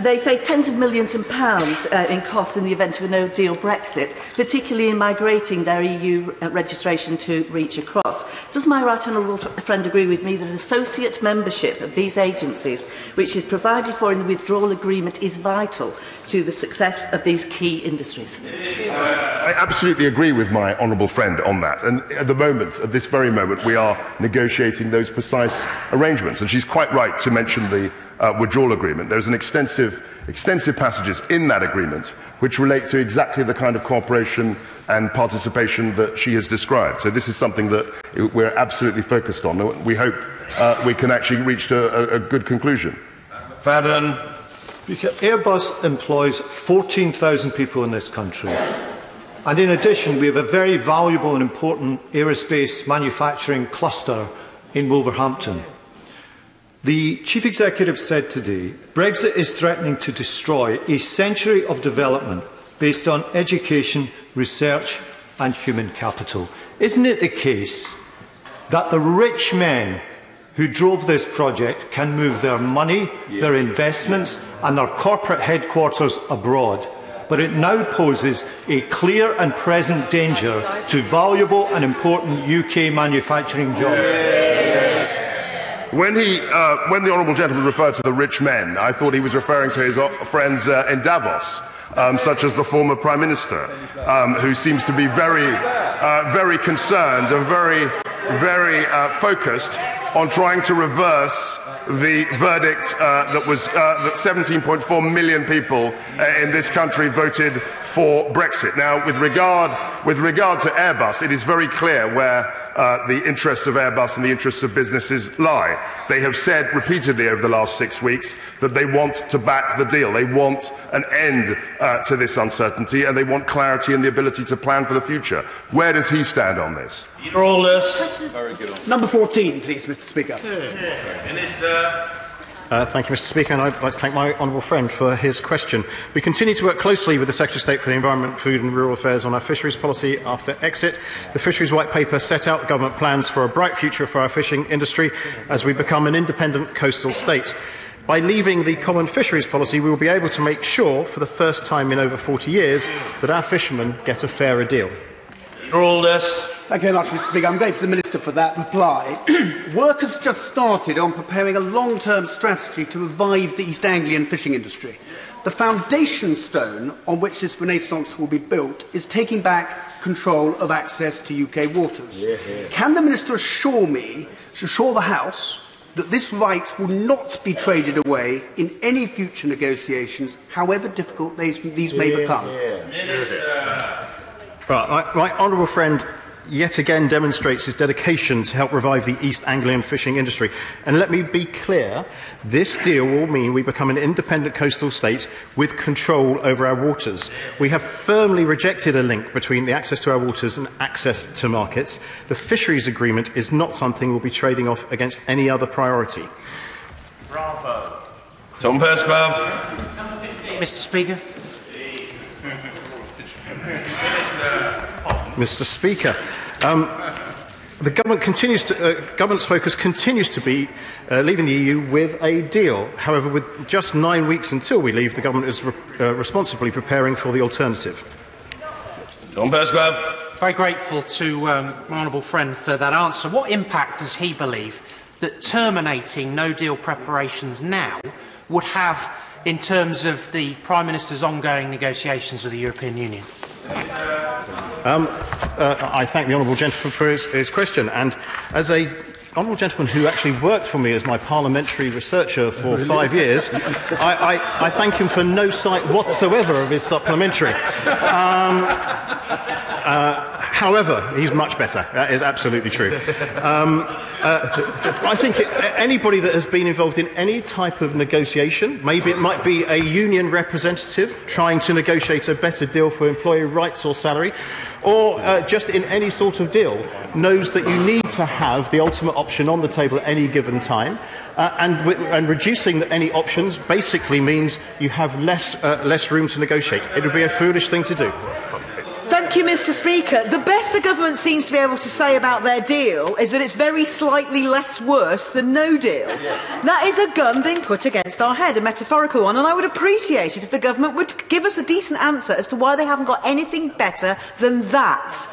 They face tens of millions of pounds in costs in the event of a no deal Brexit, particularly in migrating their EU registration to REACH across. Does my right honourable friend agree with me that associate membership of these agencies, which is provided for in the withdrawal agreement, is vital to the success of these key industries? I absolutely agree with my honourable friend on that. And at the moment, at this very moment, we are negotiating those precise arrangements. And she's quite right to mention the withdrawal agreement. There's an extensive passages in that agreement which relate to exactly the kind of cooperation and participation that she has described. So this is something that we're absolutely focused on. We hope we can actually reach to a good conclusion. Fadden. Airbus employs 14,000 people in this country. And in addition, we have a very valuable and important aerospace manufacturing cluster in Wolverhampton. The Chief Executive said today, Brexit is threatening to destroy a century of development based on education, research and human capital. Isn't it the case that the rich men who drove this project can move their money, their investments and their corporate headquarters abroad? But it now poses a clear and present danger to valuable and important UK manufacturing jobs. When the honourable gentleman referred to the rich men, I thought he was referring to his friends in Davos, such as the former Prime Minister, who seems to be very concerned and very focused on trying to reverse the verdict that 17.4 million people in this country voted for Brexit. Now, with regard to Airbus, it is very clear where the interests of Airbus and the interests of businesses lie. They have said repeatedly over the last 6 weeks that they want to back the deal. They want an end to this uncertainty, and they want clarity and the ability to plan for the future. Where does he stand on this? Number 14, please, Mr. Speaker. Minister. Thank you, Mr. Speaker, and I'd like to thank my honourable friend for his question. We continue to work closely with the Secretary of State for the Environment, Food and Rural Affairs on our fisheries policy after exit. The Fisheries White Paper set out government plans for a bright future for our fishing industry as we become an independent coastal state. By leaving the common fisheries policy, we will be able to make sure, for the first time in over 40 years, that our fishermen get a fairer deal. Thank you very much, Mr. Speaker. I'm grateful to the Minister for that reply. Work has just started on preparing a long-term strategy to revive the East Anglian fishing industry. The foundation stone on which this renaissance will be built is taking back control of access to UK waters. Can the Minister assure the House, that this right will not be traded away in any future negotiations, however difficult these may become? Right, my honourable friend yet again demonstrates his dedication to help revive the East Anglian fishing industry. And let me be clear, this deal will mean we become an independent coastal state with control over our waters. We have firmly rejected a link between the access to our waters and access to markets. The fisheries agreement is not something we'll be trading off against any other priority. Bravo. Tom Persclave. Mr. Speaker. Mr. Speaker, the government's focus continues to be leaving the EU with a deal. However, with just 9 weeks until we leave, the government is responsibly preparing for the alternative. Tom Persclave. Very grateful to my honourable friend for that answer. What impact does he believe that terminating no-deal preparations now would have in terms of the Prime Minister's ongoing negotiations with the European Union? I thank the honourable gentleman for his question, and as a honourable gentleman who actually worked for me as my parliamentary researcher for 5 years, I thank him for no sight whatsoever of his supplementary. However, he's much better. That is absolutely true. I think anybody that has been involved in any type of negotiation, maybe it might be a union representative trying to negotiate a better deal for employee rights or salary, or just in any sort of deal, knows that you need to have the ultimate option on the table at any given time, and reducing any options basically means you have less room to negotiate. It would be a foolish thing to do. Thank you, Mr. Speaker. The best the government seems to be able to say about their deal is that it's very slightly less worse than no deal. That is a gun being put against our head, a metaphorical one, and I would appreciate it if the government would give us a decent answer as to why they haven't got anything better than that.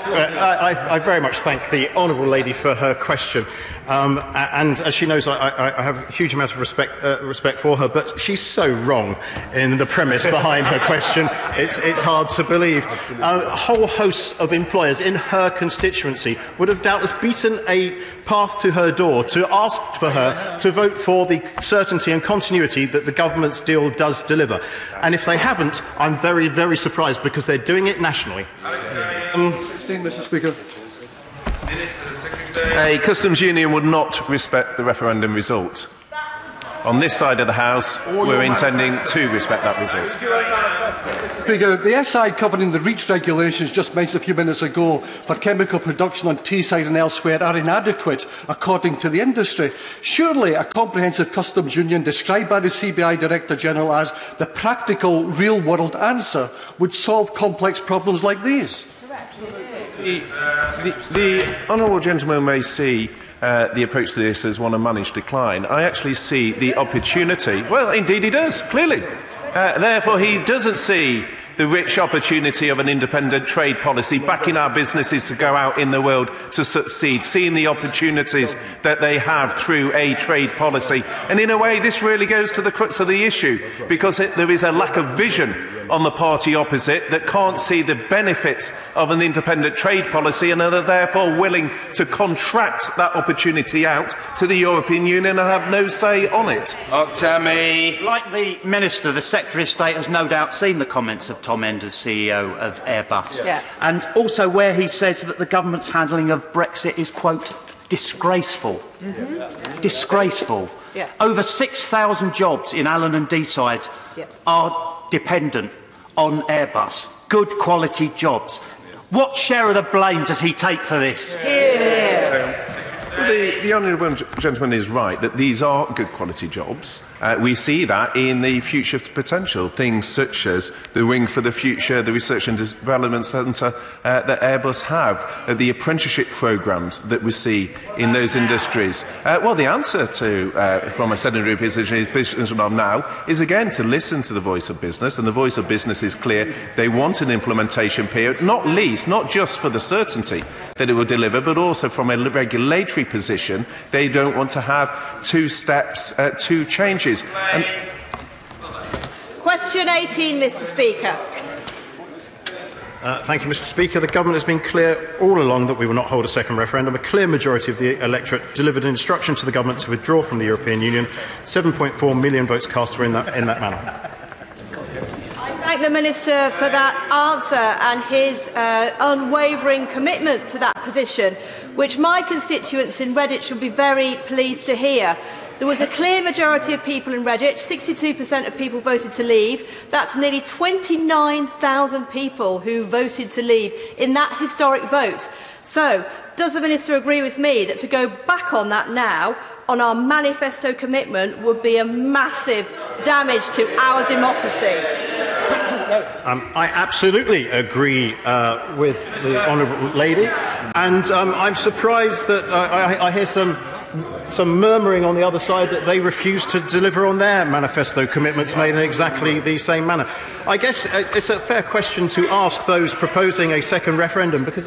I very much thank the honourable lady for her question, and as she knows, I have a huge amount of respect for her, but she's so wrong in the premise behind her question. It's hard to believe. A whole host of employers in her constituency would have doubtless beaten a path to her door to ask for her to vote for the certainty and continuity that the government's deal does deliver. And if they haven't, I'm very, very surprised, because they're doing it nationally. Mr. Speaker. A customs union would not respect the referendum result. on this side of the House, we're intending to respect that result. Speaker, the SI covering the REACH regulations just mentioned a few minutes ago for chemical production on Teesside and elsewhere are inadequate, according to the industry. Surely a comprehensive customs union described by the CBI Director General as the practical, real-world answer would solve complex problems like these. The honourable gentleman may see the approach to this as one of managed decline. I actually see the opportunity. Well, indeed he does, clearly. Therefore, he doesn't see the rich opportunity of an independent trade policy, backing our businesses to go out in the world to succeed, seeing the opportunities that they have through a trade policy. And in a way, this really goes to the crux of the issue, because there is a lack of vision on the party opposite that can't see the benefits of an independent trade policy and are therefore willing to contract that opportunity out to the European Union and have no say on it. Tammy. Like the Minister, the Secretary of State has no doubt seen the comments of Tom Enders, CEO of Airbus, and also where he says that the government's handling of Brexit is, quote, disgraceful. Disgraceful. Over 6,000 jobs in Allen and Deeside are dependent on Airbus. Good quality jobs. What share of the blame does he take for this? The honourable gentleman is right that these are good quality jobs. We see that in the future potential, things such as the Wing for the Future, the Research and Development Centre that Airbus have, the apprenticeship programmes that we see in those industries. Well, the answer to, from a sedentary position of now, is again to listen to the voice of business, and the voice of business is clear. They want an implementation period, not least, not just for the certainty that it will deliver, but also from a regulatory position. They don't want to have two steps, two changes. Question 18, Mr. Speaker. Thank you, Mr. Speaker. The government has been clear all along that we will not hold a second referendum. A clear majority of the electorate delivered an instruction to the government to withdraw from the European Union. 7.4 million votes cast were in that manner. I thank the Minister for that answer and his unwavering commitment to that position, which my constituents in Redditch should be very pleased to hear. There was a clear majority of people in Redditch, 62% of people voted to leave. That's nearly 29,000 people who voted to leave in that historic vote. So, does the Minister agree with me that to go back on that now, on our manifesto commitment, would be a massive damage to our democracy? I absolutely agree with the honourable lady, and I'm surprised that I hear some murmuring on the other side that they refuse to deliver on their manifesto commitments made in exactly the same manner. I guess it's a fair question to ask those proposing a second referendum, because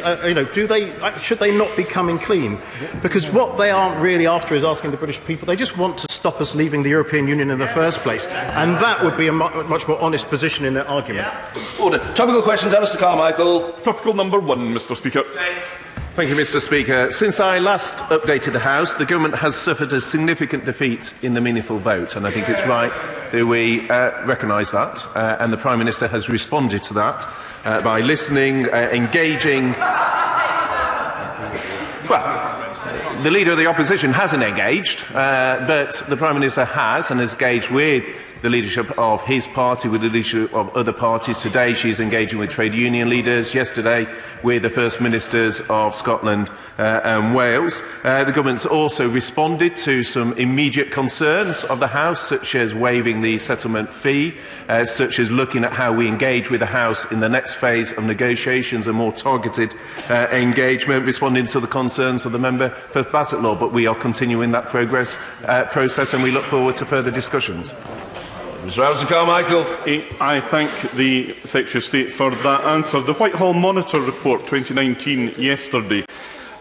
should they not be coming clean? Because what they aren't really after is asking the British people. They just want to stop us leaving the European Union in the first place, and that would be a much more honest position in their argument. Order. Topical questions, Alistair Carmichael. Topical number 1, Mr. Speaker. Thank you, Mr. Speaker. Since I last updated the House, the government has suffered a significant defeat in the meaningful vote, and I think it's right that we recognise that, and the Prime Minister has responded to that by listening, engaging. Well, the Leader of the Opposition hasn't engaged, but the Prime Minister has, and has engaged with the leadership of his party, with the leadership of other parties. Today she's engaging with trade union leaders, yesterday with the First Ministers of Scotland and Wales. The government's also responded to some immediate concerns of the House, such as waiving the settlement fee, such as looking at how we engage with the House in the next phase of negotiations, a more targeted engagement, responding to the concerns of the member for Bassetlaw. But we are continuing that process, and we look forward to further discussions. Mr. Alistair Carmichael. I thank the Secretary of State for that answer. The Whitehall Monitor report 2019 yesterday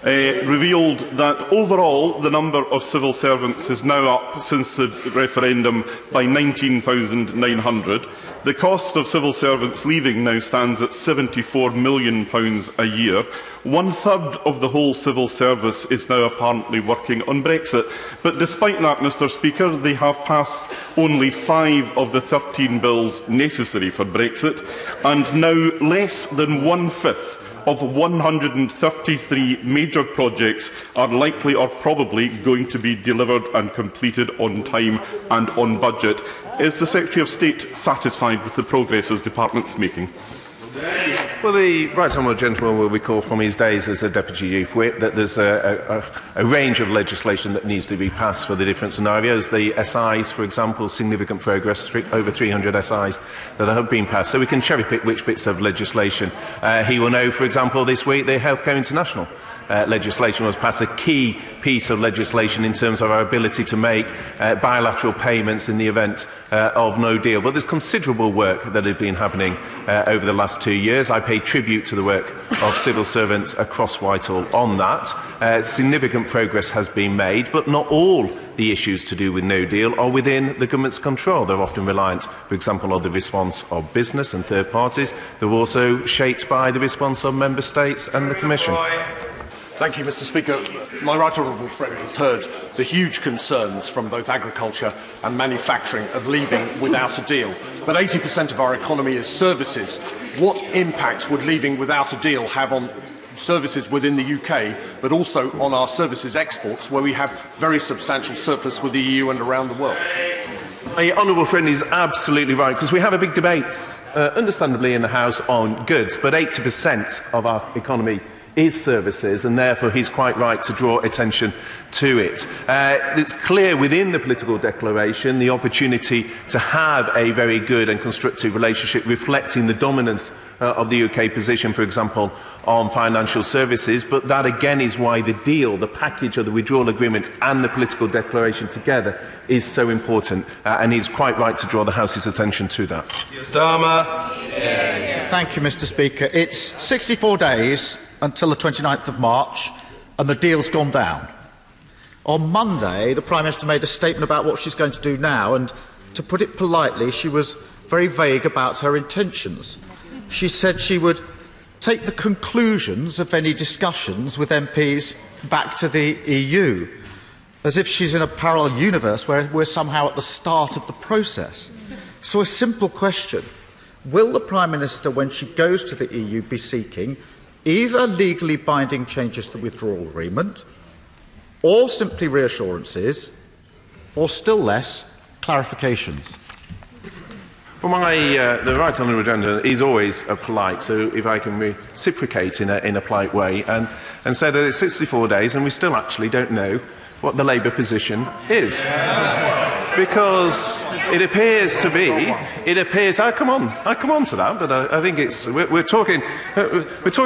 revealed that overall the number of civil servants is now up since the referendum by 19,900. The cost of civil servants leaving now stands at £74 million a year. 1/3 of the whole civil service is now apparently working on Brexit. But despite that, Mr. Speaker, they have passed only 5 of the 13 bills necessary for Brexit, and now less than 1/5 of 133 major projects are likely or probably going to be delivered and completed on time and on budget. Is the Secretary of State satisfied with the progress his department's making? Well, the Right Honourable Gentleman will recall from his days as a Deputy Youth Whip that there's a range of legislation that needs to be passed for the different scenarios. The SIs, for example, significant progress, over 300 SIs that have been passed. So we can cherry-pick which bits of legislation. He will know, for example, this week the Healthcare International legislation was passed, a key piece of legislation in terms of our ability to make bilateral payments in the event of no deal. But there's considerable work that has been happening over the last 2 years. I pay tribute to the work of civil servants across Whitehall on that. Significant progress has been made, but not all the issues to do with no deal are within the government's control. They're often reliant, for example, on the response of business and third parties. They're also shaped by the response of member states and the Commission. Thank you, Mr. Speaker. My right honourable friend has heard the huge concerns from both agriculture and manufacturing of leaving without a deal. But 80% of our economy is services. What impact would leaving without a deal have on services within the UK, but also on our services exports, where we have very substantial surplus with the EU and around the world? My honourable friend is absolutely right, because we have a big debate, understandably, in the House on goods, but 80% of our economy is services, and therefore he's quite right to draw attention to it. It's clear within the political declaration the opportunity to have a very good and constructive relationship reflecting the dominance of the UK position, for example, on financial services, but that again is why the deal, the package of the withdrawal agreement and the political declaration together is so important, and he's quite right to draw the House's attention to that. Thank you, Mr. Speaker. It's 64 days until the 29th of March, and the deal's gone down. On Monday, the Prime Minister made a statement about what she's going to do now, and to put it politely, she was very vague about her intentions. She said she would take the conclusions of any discussions with MPs back to the EU, as if she's in a parallel universe where we're somehow at the start of the process. So a simple question: will the Prime Minister, when she goes to the EU, be seeking either legally binding changes to the withdrawal agreement, or simply reassurances, or still less, clarifications? Well, the right honourable gentleman is always polite, so if I can reciprocate in a polite way and say that it's 64 days and we still actually don't know what the Labour position is. Because it appears to be, I come on to that, but I think we're talking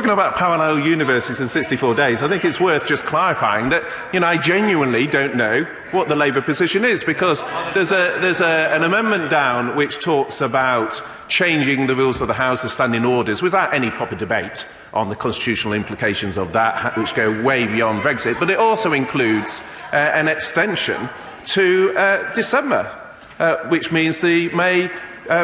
about parallel universes in 64 days. I think it's worth just clarifying that, I genuinely don't know what the Labour position is, because there's an amendment down which talks about changing the rules of the House, the standing orders, without any proper debate on the constitutional implications of that, which go way beyond Brexit. But it also includes an extension to December, which means the May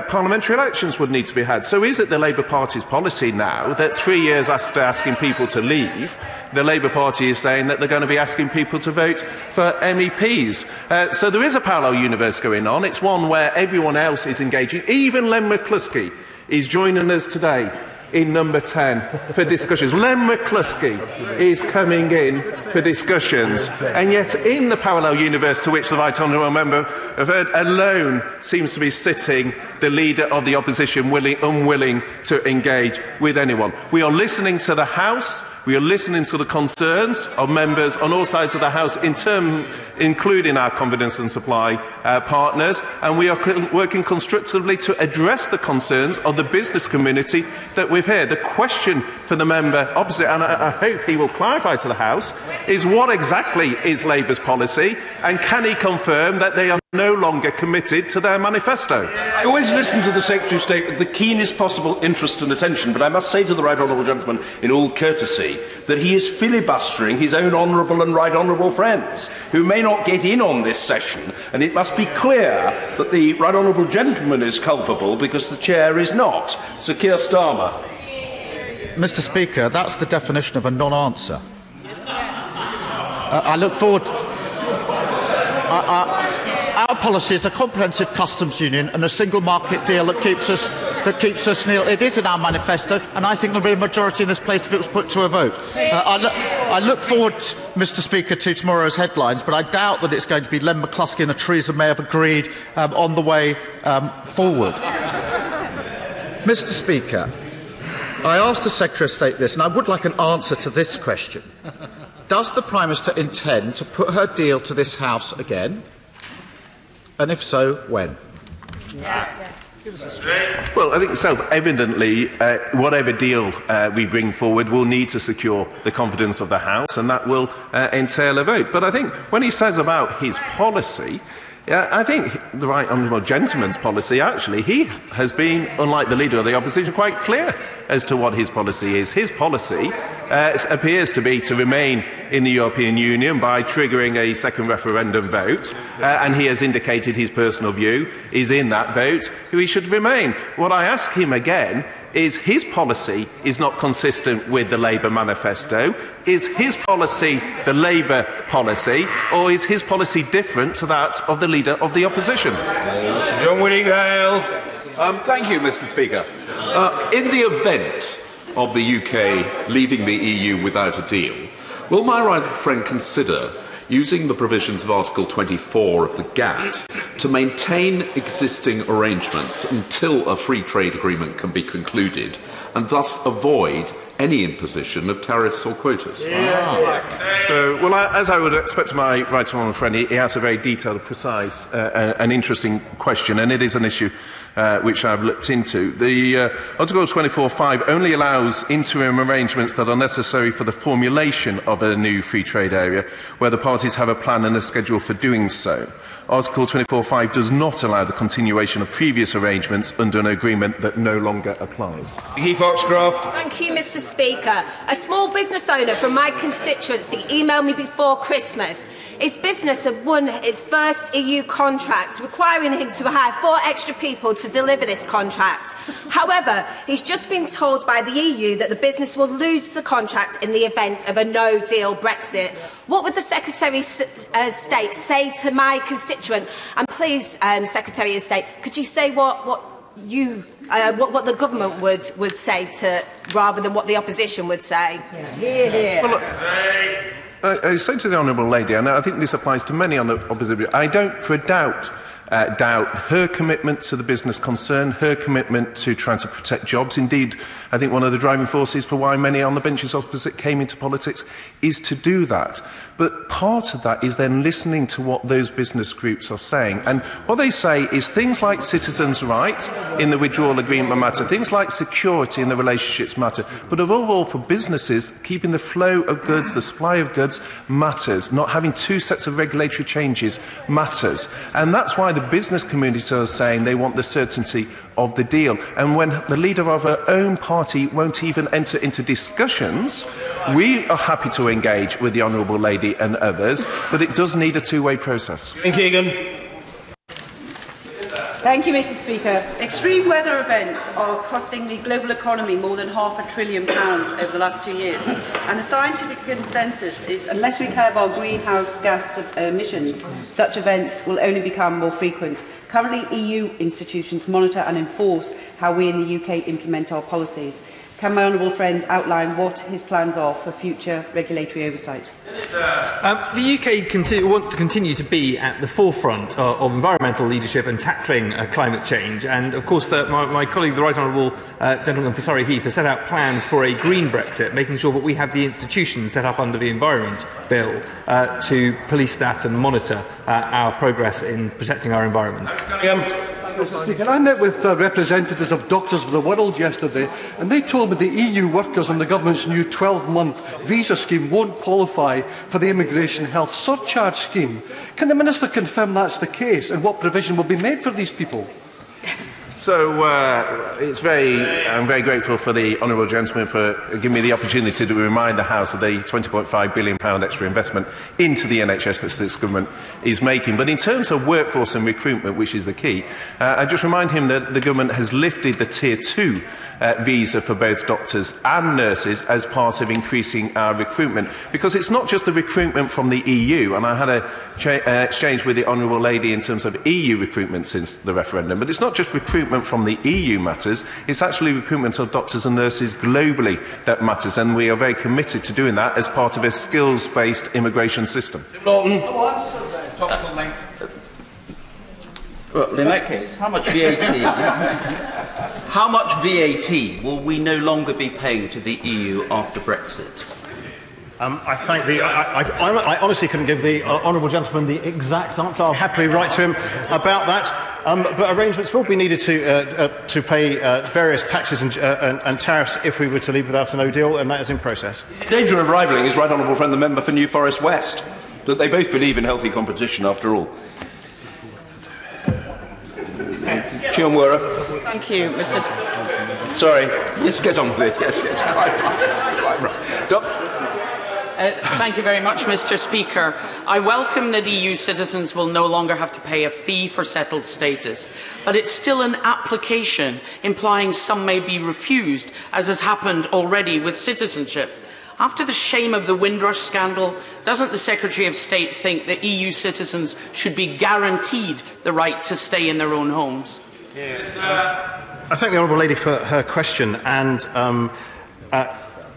parliamentary elections would need to be had. So is it the Labour Party's policy now that 3 years after asking people to leave, the Labour Party is saying that they're going to be asking people to vote for MEPs? So there is a parallel universe going on. It's one where everyone else is engaging. Even Len McCluskey is joining us today in number 10 for discussions. Len McCluskey is coming in for discussions, and yet in the parallel universe to which the right honourable member of heard alone seems to be sitting the leader of the opposition unwilling to engage with anyone. We are listening to the House, we are listening to the concerns of members on all sides of the House, including our confidence and supply partners, and we are working constructively to address the concerns of the business community that we've heard. The question for the member opposite, and I hope he will clarify to the House, is what exactly is Labour's policy, and can he confirm that they are no longer committed to their manifesto? I always listen to the Secretary of State with the keenest possible interest and attention, but I must say to the right honourable gentleman in all courtesy that he is filibustering his own honourable and right honourable friends who may not get in on this session, and it must be clear that the right honourable gentleman is culpable because the chair is not. Sir Keir Starmer. Mr. Speaker, that's the definition of a non-answer. I look forward. Our policy is a comprehensive customs union and a single market deal that keeps us that keeps us nil. It is in our manifesto, and I think there will be a majority in this place if it was put to a vote. I look forward, Mr. Speaker, to tomorrow's headlines, but I doubt that it's going to be Len McCluskey and Theresa May have agreed on the way forward. Mr. Speaker, I asked the Secretary of State this, and I would like an answer to this question. Does the Prime Minister intend to put her deal to this House again? And if so, when? Well, I think self-evidently, whatever deal we bring forward will need to secure the confidence of the House, and that will entail a vote. But I think when he says about his policy, I think the Right Honourable Gentleman's policy, actually, he has been, unlike the Leader of the Opposition, quite clear as to what his policy is. His policy appears to be to remain in the European Union by triggering a second referendum vote, and he has indicated his personal view is in that vote he should remain. What I ask him again is his policy is not consistent with the Labour manifesto. Is his policy the Labour policy, or is his policy different to that of the Leader of the Opposition? John Whittinghale. Thank you, Mr. Speaker. In the event of the UK leaving the EU without a deal, will my right friend consider using the provisions of Article 24 of the GATT to maintain existing arrangements until a free trade agreement can be concluded, and thus avoid any imposition of tariffs or quotas? So, well, as I would expect my right honourable friend, he has a very detailed, precise and interesting question, and it is an issue which I've looked into. The Article 24(5) only allows interim arrangements that are necessary for the formulation of a new free trade area, where the parties have a plan and a schedule for doing so. Article 24(5) does not allow the continuation of previous arrangements under an agreement that no longer applies. Guy Foxcroft. Thank you, Mr. Speaker. A small business owner from my constituency emailed me before Christmas. His business had won its first EU contract, requiring him to hire 4 extra people to deliver this contract. However, he's just been told by the EU that the business will lose the contract in the event of a no deal Brexit. What would the Secretary of State say to my constituent? And please, Secretary of State, could you say what the government would say to, rather than what the opposition would say? Well, look, I say to the honourable lady, and I think this applies to many on the opposition, I don't for a doubt her commitment to the business concern, her commitment to trying to protect jobs. Indeed, I think one of the driving forces for why many on the benches opposite came into politics is to do that. But part of that is then listening to what those business groups are saying. And what they say is things like citizens' rights in the withdrawal agreement matter, things like security in the relationships matter, but above all for businesses, keeping the flow of goods, the supply of goods matters. Not having 2 sets of regulatory changes matters. And that's why the business community are saying they want the certainty of the deal. And when the leader of her own party won't even enter into discussions, we are happy to engage with the honourable lady and others, but it does need a two-way process. Keegan. Thank you, Mr. Speaker. Extreme weather events are costing the global economy more than £500 billion over the last 2 years. And the scientific consensus is, unless we curb our greenhouse gas emissions, such events will only become more frequent. Currently, EU institutions monitor and enforce how we in the UK implement our policies. Can my honourable friend outline what his plans are for future regulatory oversight? The UK wants to continue to be at the forefront of environmental leadership and tackling climate change. And, of course, my colleague, the Right Honourable Gentleman for Surrey Heath, has set out plans for a green Brexit, making sure that we have the institutions set up under the Environment Bill to police that and monitor our progress in protecting our environment. Mr. Speaker, I met with representatives of Doctors of the World yesterday, and they told me the EU workers on the government's new 12-month visa scheme won't qualify for the immigration health surcharge scheme. Can the Minister confirm that's the case, and what provision will be made for these people? So I'm very grateful for the honourable gentleman for giving me the opportunity to remind the House of the £20.5 billion extra investment into the NHS that this government is making. But in terms of workforce and recruitment, which is the key, I just remind him that the government has lifted the Tier 2 visa for both doctors and nurses as part of increasing our recruitment. Because it's not just the recruitment from the EU, and I had an exchange with the honourable lady in terms of EU recruitment since the referendum, but it's not just recruitment recruitment from the EU matters. It's actually recruitment of doctors and nurses globally that matters, and we are very committed to doing that as part of a skills-based immigration system. Norton. Well, in that case, how much VAT will we no longer be paying to the EU after Brexit? I honestly couldn't give the honourable gentleman the exact answer. I'll happily write to him about that. But arrangements will be needed to pay various taxes and tariffs if we were to leave without a no deal, and that is in process. Danger of rivalling his right honourable friend, the member for New Forest West, that they both believe in healthy competition after all. Thank you, Mr. Sorry, let's get on with it. Yes, it's quite right. Thank you very much, Mr. Speaker. I welcome that EU citizens will no longer have to pay a fee for settled status, but it's still an application, implying some may be refused, as has happened already with citizenship. After the shame of the Windrush scandal, doesn't the Secretary of State think that EU citizens should be guaranteed the right to stay in their own homes? I thank the Honourable Lady for her question, and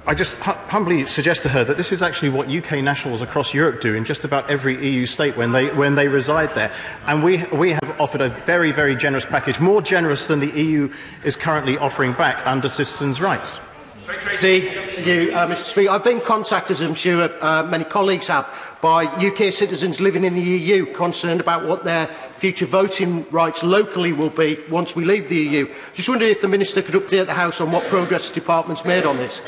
I just humbly suggest to her that this is actually what UK nationals across Europe do in just about every EU state when they reside there. And we have offered a very, very generous package, more generous than the EU is currently offering back under citizens' rights. Thank you, Mr. Speaker. I've been contacted, as I'm sure many colleagues have, by UK citizens living in the EU concerned about what their future voting rights locally will be once we leave the EU. Just wondering if the Minister could update the House on what progress the Department's made on this.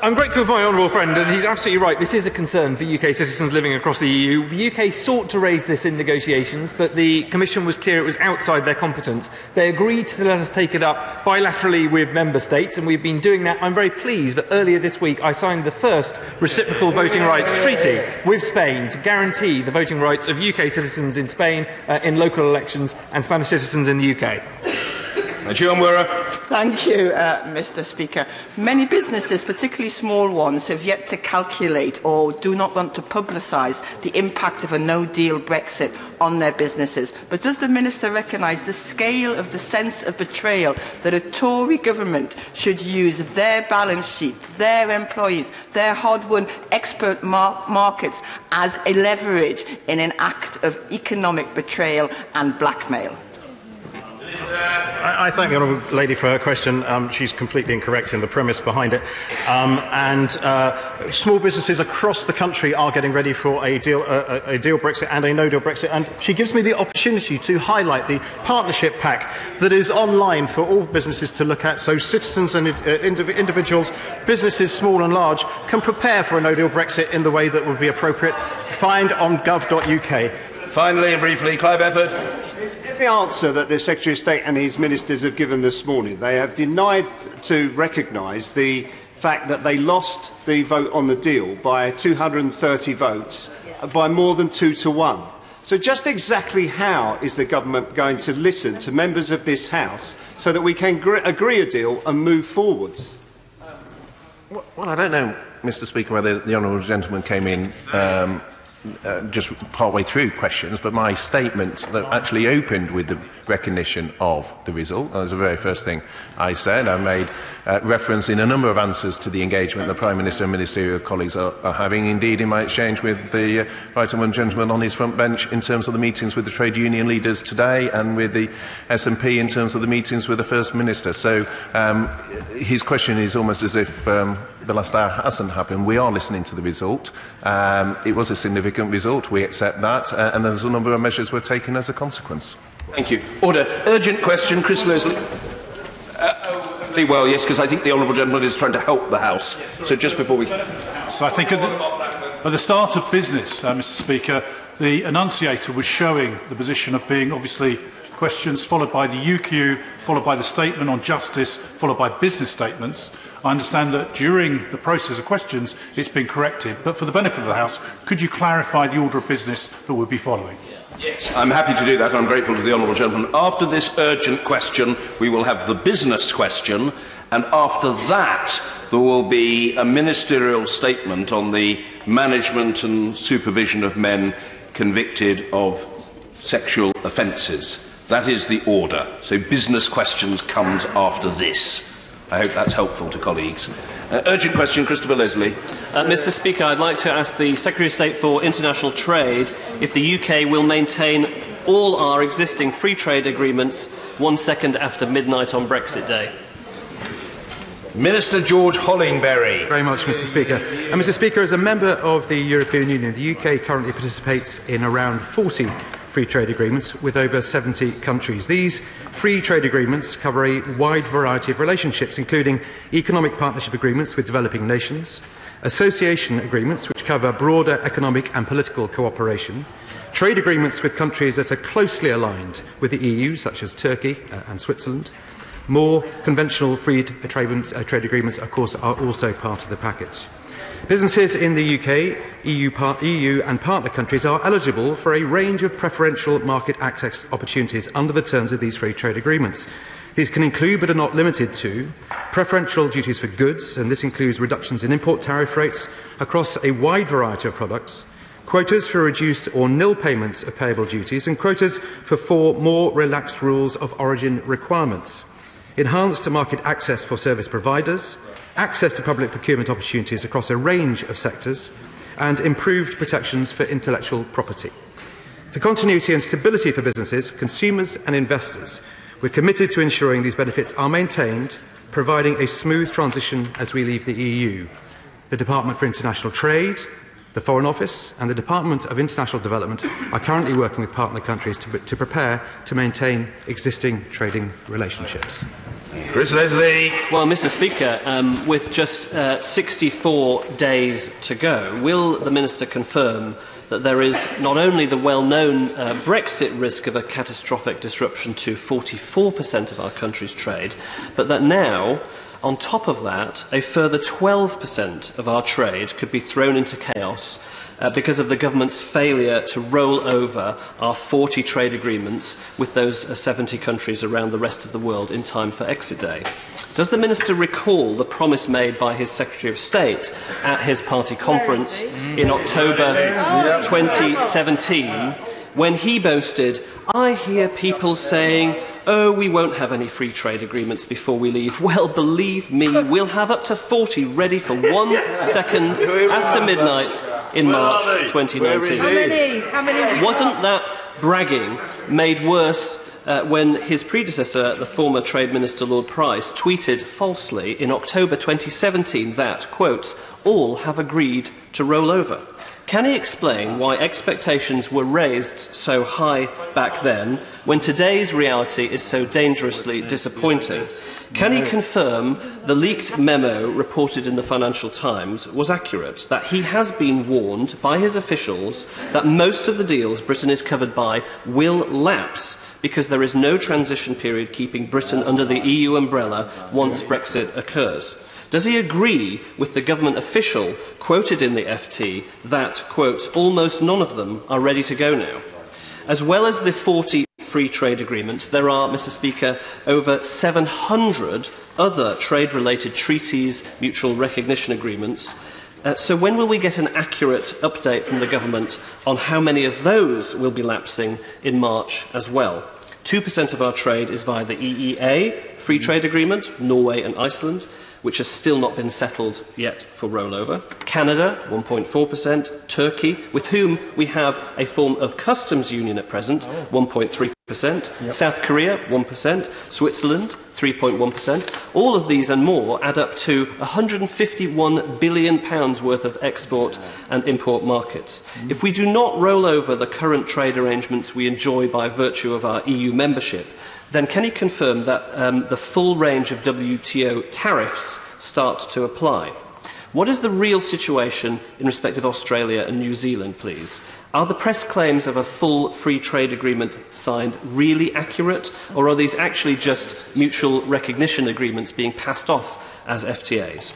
I'm grateful of my honourable friend, and he's absolutely right. This is a concern for UK citizens living across the EU. The UK sought to raise this in negotiations, but the Commission was clear it was outside their competence. They agreed to let us take it up bilaterally with Member States, and we've been doing that. I'm very pleased that earlier this week I signed the first reciprocal voting rights treaty with Spain to guarantee the voting rights of UK citizens in Spain in local elections and Spanish citizens in the UK. Thank you, Mr. Speaker. Many businesses, particularly small ones, have yet to calculate or do not want to publicise the impact of a no-deal Brexit on their businesses. But does the Minister recognise the scale of the sense of betrayal that a Tory government should use their balance sheet, their employees, their hard-won export markets as a leverage in an act of economic betrayal and blackmail? I thank the Honourable Lady for her question. She's completely incorrect in the premise behind it. Small businesses across the country are getting ready for a deal Brexit and a no-deal Brexit. And she gives me the opportunity to highlight the partnership pack that is online for all businesses to look at. So citizens and individuals, businesses small and large, can prepare for a no-deal Brexit in the way that would be appropriate. Find on gov.uk. Finally and briefly, Clive Efford. The answer that the Secretary of State and his ministers have given this morning, they have denied to recognise the fact that they lost the vote on the deal by 230 votes by more than 2 to 1. So just exactly how is the government going to listen to members of this House so that we can agree a deal and move forwards? Well, I don't know, Mr. Speaker, whether the honourable gentleman came in just partway through questions, but my statement that actually opened with the recognition of the result. That was the very first thing I said. I made reference in a number of answers to the engagement the Prime Minister and ministerial colleagues are having, indeed in my exchange with the right honourable gentleman on his front bench in terms of the meetings with the trade union leaders today and with the SNP in terms of the meetings with the First Minister. So his question is almost as if the last hour hasn't happened. We are listening to the result. It was a significant result. We accept that. And there's a number of measures we're taking as a consequence. Thank you. Order. Urgent question. Chris Leslie. Well, yes, because I think the honourable gentleman is trying to help the House. So just before we... So I think at the start of business, Mr. Speaker, the enunciator was showing the position of being obviously questions followed by the UQ, followed by the statement on justice, followed by business statements. I understand that during the process of questions it's been corrected, but for the benefit of the House, could you clarify the order of business that we'll be following? Yes, I'm happy to do that. I'm grateful to the honourable gentleman. After this urgent question, we will have the business question, and after that there will be a ministerial statement on the management and supervision of men convicted of sexual offences. That is the order. So business questions comes after this. I hope that's helpful to colleagues. Urgent question, Christopher Leslie. Mr. Speaker, I'd like to ask the Secretary of State for International Trade if the UK will maintain all our existing free trade agreements 1 second after midnight on Brexit Day. Minister George Hollingberry. Very much, Mr. Speaker. Mr. Speaker, as a member of the European Union, the UK currently participates in around 40 free trade agreements with over 70 countries. These free trade agreements cover a wide variety of relationships, including economic partnership agreements with developing nations, association agreements which cover broader economic and political cooperation, trade agreements with countries that are closely aligned with the EU, such as Turkey and Switzerland. More conventional free trade agreements, of course, are also part of the package. Businesses in the UK, EU and partner countries are eligible for a range of preferential market access opportunities under the terms of these free trade agreements. These can include, but are not limited to, preferential duties for goods, and this includes reductions in import tariff rates across a wide variety of products, quotas for reduced or nil payments of payable duties, and quotas for more relaxed rules of origin requirements, enhanced market access for service providers, access to public procurement opportunities across a range of sectors, and improved protections for intellectual property. For continuity and stability for businesses, consumers and investors, we're committed to ensuring these benefits are maintained, providing a smooth transition as we leave the EU. The Department for International Trade, the Foreign Office and the Department of International Development are currently working with partner countries to prepare to maintain existing trading relationships. Chris Leslie. Well, Mr. Speaker, with just 64 days to go, will the Minister confirm that there is not only the well-known Brexit risk of a catastrophic disruption to 44% of our country's trade, but that now, on top of that, a further 12% of our trade could be thrown into chaos because of the government's failure to roll over our 40 trade agreements with those 70 countries around the rest of the world in time for Exit Day. Does the Minister recall the promise made by his Secretary of State at his party conference in October 2017 when he boasted, "I hear people saying, oh, we won't have any free trade agreements before we leave. Well, believe me, we'll have up to 40 ready for 1 second after midnight in March 2019. How many? Wasn't that bragging made worse when his predecessor, the former Trade Minister Lord Price, tweeted falsely in October 2017 that, quote, all have agreed to roll over? Can he explain why expectations were raised so high back then when today's reality is so dangerously disappointing? Can he confirm the leaked memo reported in the Financial Times was accurate, that he has been warned by his officials that most of the deals Britain is covered by will lapse because there is no transition period keeping Britain under the EU umbrella once Brexit occurs? Does he agree with the government official quoted in the FT that, quote, almost none of them are ready to go now? As well as the 40 free trade agreements, there are, Mr. Speaker, over 700 other trade-related treaties, mutual recognition agreements. So when will we get an accurate update from the government on how many of those will be lapsing in March as well? 2% of our trade is via the EEA free trade agreement, Norway and Iceland, which has still not been settled yet for rollover. Canada, 1.4%. Turkey, with whom we have a form of customs union at present, 1.3%. Yep. South Korea, 1%. Switzerland, 3.1%. All of these and more add up to £151 billion worth of export and import markets. If we do not roll over the current trade arrangements we enjoy by virtue of our EU membership, then can he confirm that the full range of WTO tariffs start to apply? What is the real situation in respect of Australia and New Zealand, please? Are the press claims of a full free trade agreement signed really accurate, or are these actually just mutual recognition agreements being passed off as FTAs?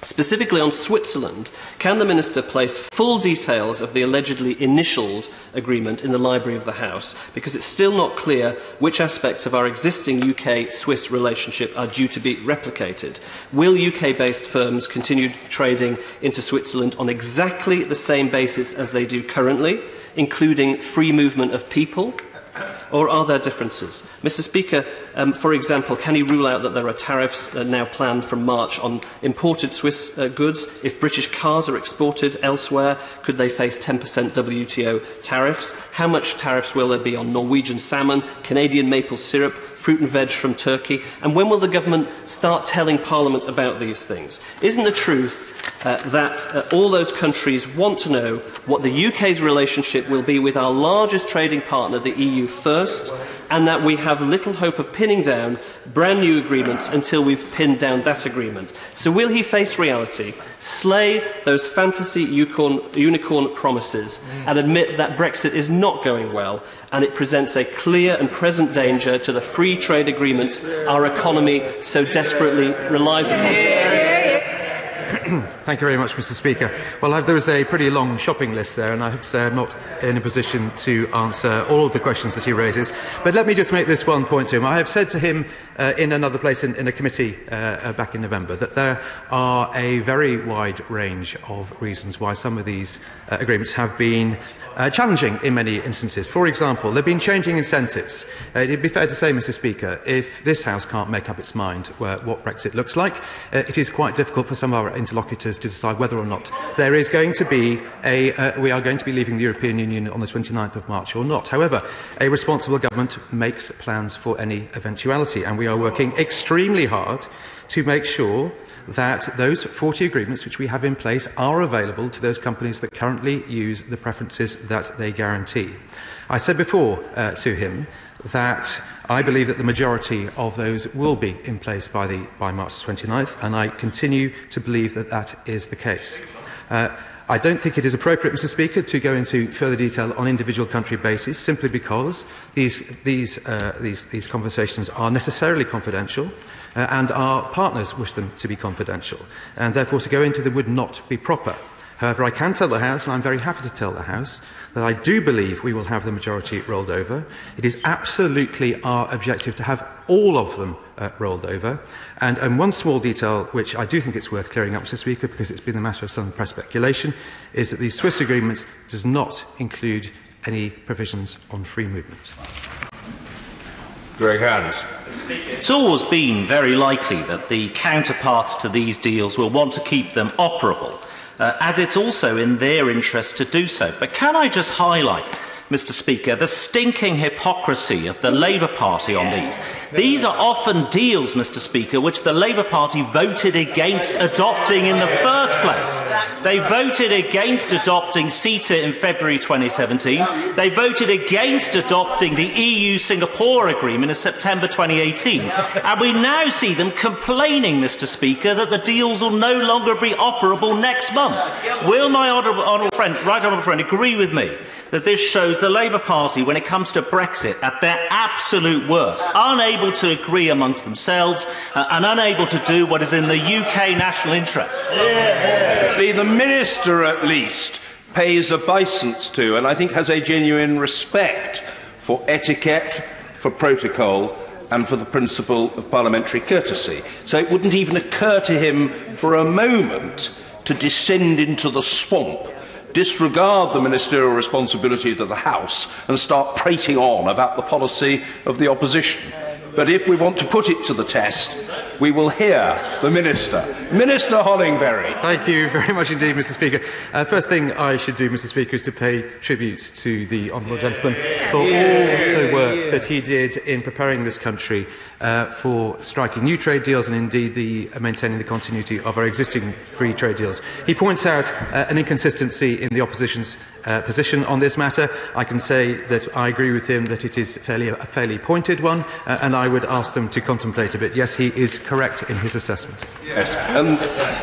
Specifically on Switzerland, can the Minister place full details of the allegedly initialled agreement in the Library of the House? Because it's still not clear which aspects of our existing UK-Swiss relationship are due to be replicated. Will UK-based firms continue trading into Switzerland on exactly the same basis as they do currently, including free movement of people? Or are there differences? Mr. Speaker, for example, can he rule out that there are tariffs now planned from March on imported Swiss goods? If British cars are exported elsewhere, could they face 10% WTO tariffs? How much tariffs will there be on Norwegian salmon, Canadian maple syrup, fruit and veg from Turkey? And when will the government start telling Parliament about these things? Isn't the truth that all those countries want to know what the UK's relationship will be with our largest trading partner, the EU, first, and that we have little hope of pinning down brand new agreements until we've pinned down that agreement? So will he face reality, slay those fantasy unicorn promises, and admit that Brexit is not going well and it presents a clear and present danger to the free trade agreements our economy so desperately relies upon? Thank you very much, Mr. Speaker. Well, there is a pretty long shopping list there, and I have to say I'm not in a position to answer all of the questions that he raises. But let me just make this one point to him. I have said to him in another place in a committee back in November that there are a very wide range of reasons why some of these agreements have been challenging in many instances. For example, there have been changing incentives. It would be fair to say, Mr. Speaker, if this House can't make up its mind what Brexit looks like, it is quite difficult for some of our interlocutors to decide whether or not there is going to be we are going to be leaving the European Union on the 29th of March or not. However, a responsible government makes plans for any eventuality, and we are working extremely hard to make sure that those 40 agreements which we have in place are available to those companies that currently use the preferences that they guarantee. I said before to him that I believe that the majority of those will be in place by March 29th, and I continue to believe that that is the case. I don't think it is appropriate, Mr. Speaker, to go into further detail on individual country basis, simply because these conversations are necessarily confidential, and our partners wish them to be confidential, and therefore to go into them would not be proper. However, I can tell the House, and I'm very happy to tell the House, that I do believe we will have the majority rolled over. It is absolutely our objective to have all of them rolled over. And one small detail, which I do think it's worth clearing up, Mr. Speaker, because it's been a matter of some press speculation, is that the Swiss agreement does not include any provisions on free movement. Greg Hands. It's always been very likely that the counterparts to these deals will want to keep them operable, as it's also in their interest to do so. But can I just highlight, Mr. Speaker, the stinking hypocrisy of the Labour Party on these? These are often deals, Mr. Speaker, which the Labour Party voted against adopting in the first place. They voted against adopting CETA in February 2017. They voted against adopting the EU-Singapore Agreement in September 2018. And we now see them complaining, Mr. Speaker, that the deals will no longer be operable next month. Will my right honourable friend agree with me that this shows the Labour Party, when it comes to Brexit, at their absolute worst, unable to agree amongst themselves and unable to do what is in the UK national interest? The Minister, at least, pays obeisance to, and I think has a genuine respect for etiquette, for protocol, and for the principle of parliamentary courtesy. So it wouldn't even occur to him for a moment to descend into the swamp, disregard the ministerial responsibilities of the House and start prating on about the policy of the opposition. But if we want to put it to the test, we will hear the Minister. Minister Hollingberry. Thank you very much indeed, Mr. Speaker. First thing I should do, Mr. Speaker, is to pay tribute to the honourable gentleman for all the work that he did in preparing this country for striking new trade deals and indeed maintaining the continuity of our existing free trade deals. He points out an inconsistency in the opposition's position on this matter. I can say that I agree with him that it is a fairly pointed one, and I would ask them to contemplate a bit. Yes, he is correct in his assessment. Yes, and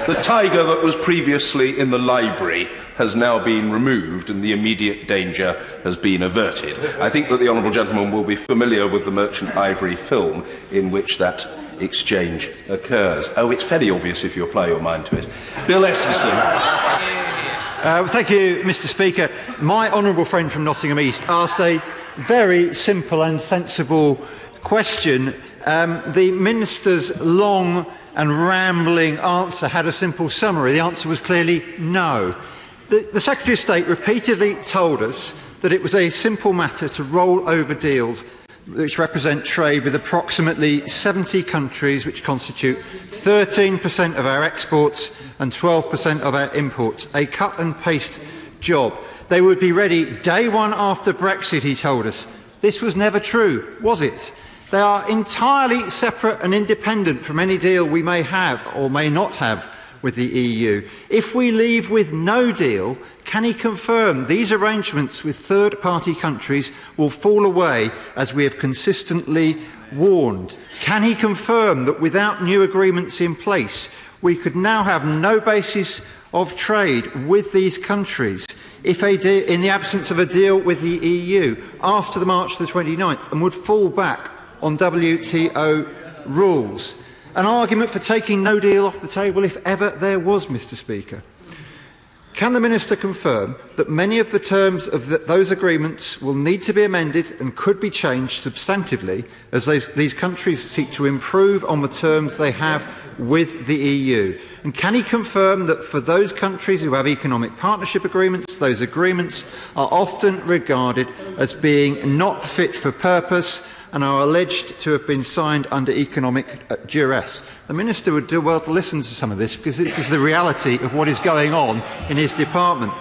the tiger that was previously in the library has now been removed and the immediate danger has been averted. I think that the honourable gentleman will be familiar with the Merchant Ivory film in which that exchange occurs. Oh, it's fairly obvious if you apply your mind to it. Bill Esselson. Thank you, Mr. Speaker. My honourable friend from Nottingham East asked a very simple and sensible question. The Minister's long and rambling answer had a simple summary. The answer was clearly no. The Secretary of State repeatedly told us that it was a simple matter to roll over deals which represent trade with approximately 70 countries, which constitute 13% of our exports and 12% of our imports. A cut and paste job. They would be ready day one after Brexit, he told us. This was never true, was it? They are entirely separate and independent from any deal we may have or may not have with the EU. If we leave with no deal, can he confirm these arrangements with third-party countries will fall away, as we have consistently warned? Can he confirm that without new agreements in place, we could now have no basis of trade with these countries if in the absence of a deal with the EU after the March the 29th, and would fall back on WTO rules? An argument for taking no deal off the table if ever there was, Mr. Speaker. Can the Minister confirm that many of the terms of those agreements will need to be amended and could be changed substantively as these countries seek to improve on the terms they have with the EU? And can he confirm that for those countries who have economic partnership agreements, those agreements are often regarded as being not fit for purpose and are alleged to have been signed under economic duress? The Minister would do well to listen to some of this, because this is the reality of what is going on in his department.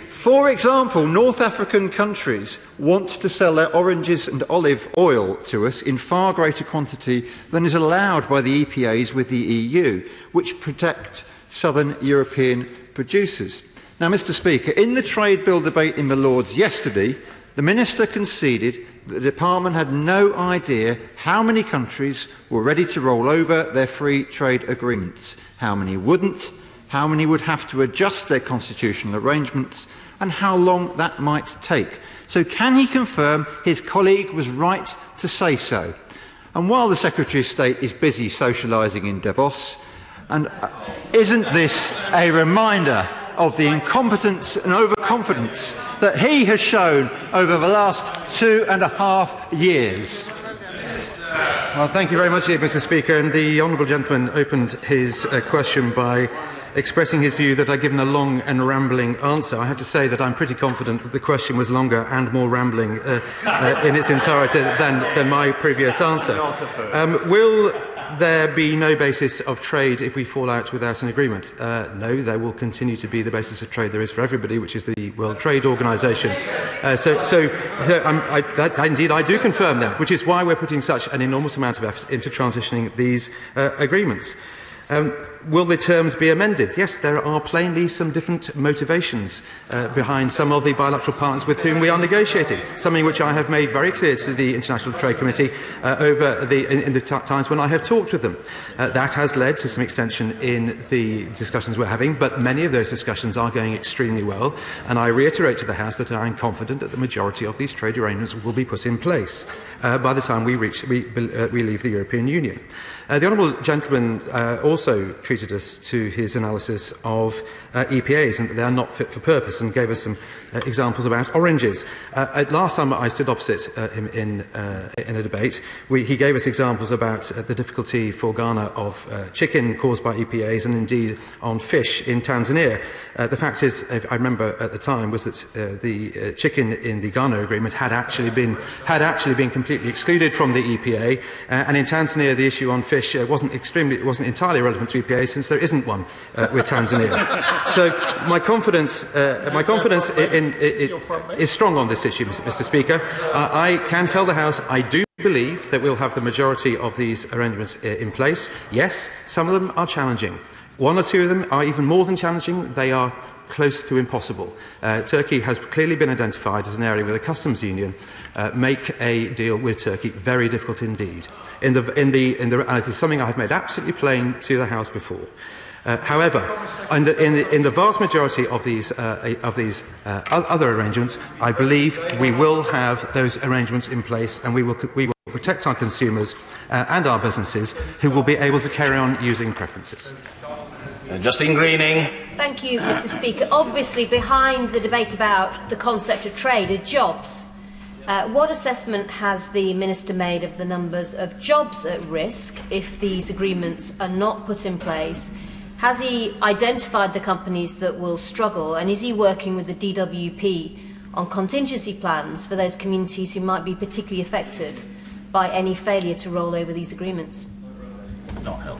For example, North African countries want to sell their oranges and olive oil to us in far greater quantity than is allowed by the EPAs with the EU, which protect southern European producers. Now, Mr. Speaker, in the trade bill debate in the Lords yesterday, the Minister conceded that the Department had no idea how many countries were ready to roll over their free trade agreements, how many wouldn't, how many would have to adjust their constitutional arrangements, and how long that might take. So can he confirm his colleague was right to say so? And while the Secretary of State is busy socialising in Davos, and isn't this a reminder of the incompetence and overconfidence that he has shown over the last 2.5 years? Well, thank you very much, Mr. Speaker. And the honourable gentleman opened his question by expressing his view that I'd given a long and rambling answer. I have to say that I'm pretty confident that the question was longer and more rambling in its entirety than my previous answer. Will there be no basis of trade if we fall out without an agreement? No, there will continue to be the basis of trade there is for everybody, which is the World Trade Organisation. Indeed, I do confirm that, which is why we're putting such an enormous amount of effort into transitioning these agreements. Will the terms be amended? Yes, there are plainly some different motivations behind some of the bilateral partners with whom we are negotiating, something which I have made very clear to the International Trade Committee in the times when I have talked with them. That has led to some extension in the discussions we're having, but many of those discussions are going extremely well, and I reiterate to the House that I am confident that the majority of these trade arrangements will be put in place by the time we leave the European Union. The honourable gentleman also treated us to his analysis of EPAs and that they are not fit for purpose, and gave us some examples about oranges. Last time I stood opposite him in a debate, he gave us examples about the difficulty for Ghana of chicken caused by EPAs, and indeed on fish in Tanzania. The fact is, I remember at the time, was that the chicken in the Ghana agreement had actually been completely excluded from the EPA, and in Tanzania the issue on fish wasn't entirely relevant to EPA, since there isn't one with Tanzania. So my confidence is strong on this issue, Mr. Speaker. I can tell the House I do believe that we'll have the majority of these arrangements in place. Yes, some of them are challenging. One or two of them are even more than challenging. They are close to impossible. Turkey has clearly been identified as an area where the customs union make a deal with Turkey very difficult indeed. It is something I have made absolutely plain to the House before. However, in the vast majority of these other arrangements, I believe we will have those arrangements in place, and we will protect our consumers and our businesses, who will be able to carry on using preferences. Justine Greening. Thank you, Mr. Speaker. Obviously, behind the debate about the concept of trade are jobs. What assessment has the Minister made of the numbers of jobs at risk if these agreements are not put in place? Has he identified the companies that will struggle, and is he working with the DWP on contingency plans for those communities who might be particularly affected by any failure to roll over these agreements? Not help.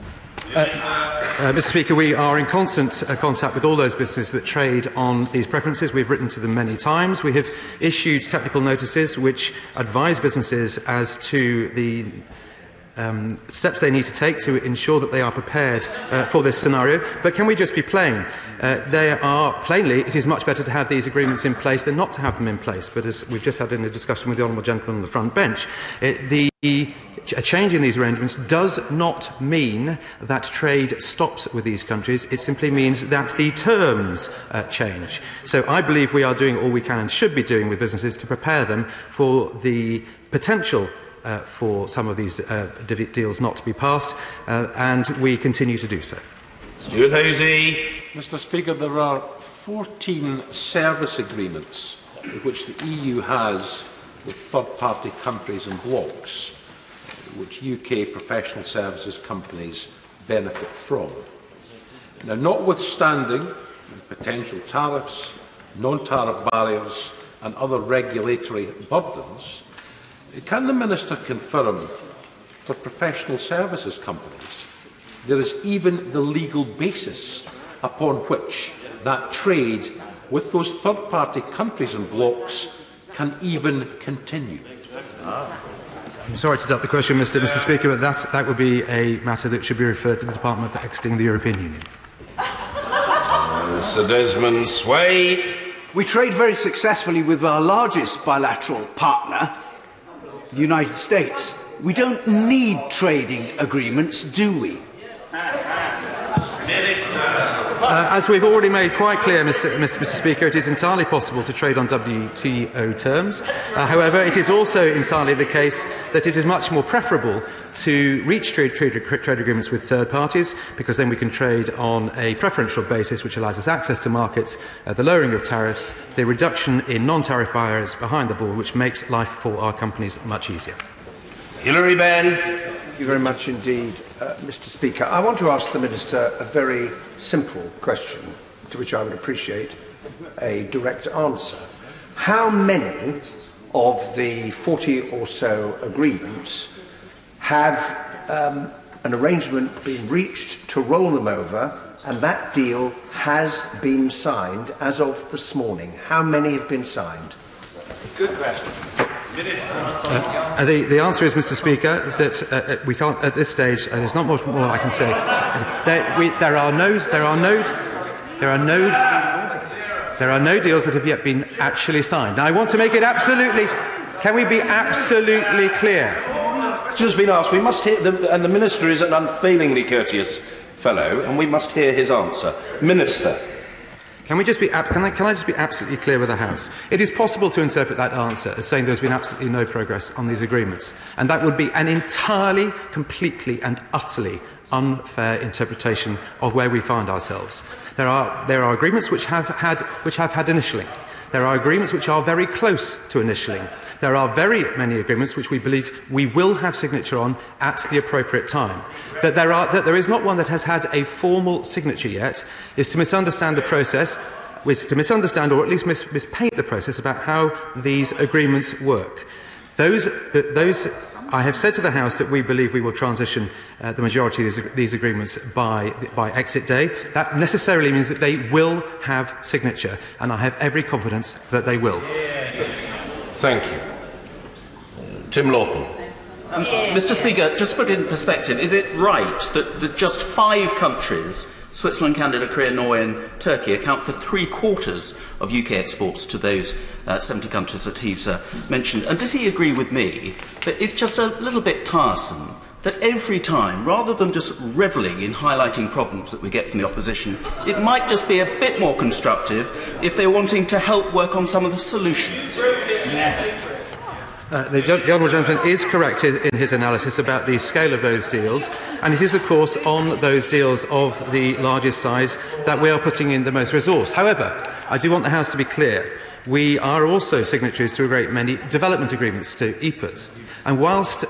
Mr. Speaker, we are in constant contact with all those businesses that trade on these preferences. We've written to them many times. We have issued technical notices which advise businesses as to the steps they need to take to ensure that they are prepared for this scenario. But can we just be plain? Plainly, it is much better to have these agreements in place than not to have them in place. But as we've just had in a discussion with the honourable gentleman on the front bench, a change in these arrangements does not mean that trade stops with these countries. It simply means that the terms change. So I believe we are doing all we can and should be doing with businesses to prepare them for the potential for some of these deals not to be passed, and we continue to do so. Stuart Hosey. Mr. Speaker, there are 14 service agreements which the EU has with third-party countries and blocs, which UK professional services companies benefit from. Now, notwithstanding potential tariffs, non-tariff barriers and other regulatory burdens, can the Minister confirm for professional services companies there is even the legal basis upon which that trade with those third-party countries and blocs can even continue? I'm sorry to duck the question, Mr. Speaker, but that would be a matter that should be referred to the Department for Exiting the European Union. Sir Desmond Swade. We trade very successfully with our largest bilateral partner, the United States. We don't need trading agreements, do we? As we've already made quite clear, Mr. Speaker, it is entirely possible to trade on WTO terms. However, it is also entirely the case that it is much more preferable to reach trade agreements with third parties, because then we can trade on a preferential basis which allows us access to markets, the lowering of tariffs, the reduction in non-tariff barriers behind the border, which makes life for our companies much easier. Hilary Benn. Thank you very much indeed, Mr. Speaker. I want to ask the Minister a very simple question, to which I would appreciate a direct answer. How many of the 40 or so agreements have an arrangement been reached to roll them over, and that deal has been signed as of this morning? How many have been signed? Good question. The answer is, Mr. Speaker, that we can't at this stage. There's not much more I can say. There are no deals that have yet been actually signed. Now, I want to make it absolutely. Can we be absolutely clear? Just been asked. We must hear and the Minister is an unfailingly courteous fellow, and we must hear his answer. Minister. Can I just be absolutely clear with the House? It is possible to interpret that answer as saying there's been absolutely no progress on these agreements, and that would be an entirely, completely and utterly unfair interpretation of where we find ourselves. There are agreements which have had initialing. There are agreements which are very close to initialing. There are very many agreements which we believe we will have signature on at the appropriate time. That there is not one that has had a formal signature yet is to misunderstand the process, is to misunderstand or at least mispaint the process about how these agreements work. I have said to the House that we believe we will transition the majority of these agreements by exit day. That necessarily means that they will have signature, and I have every confidence that they will. Thank you. Tim Lawton. Mr. Speaker, just to put it in perspective, is it right that just 5 countries, Switzerland, Canada, Korea, Norway and Turkey, account for 3/4 of UK exports to those 70 countries that he's mentioned? And does he agree with me that it's just a little bit tiresome that every time, rather than just revelling in highlighting problems that we get from the opposition, it might just be a bit more constructive if they're wanting to help work on some of the solutions? The Honourable Gentleman is correct in his analysis about the scale of those deals, and it is, of course, on those deals of the largest size that we are putting in the most resource. However, I do want the House to be clear. We are also signatories to a great many development agreements, to EPAs. And whilst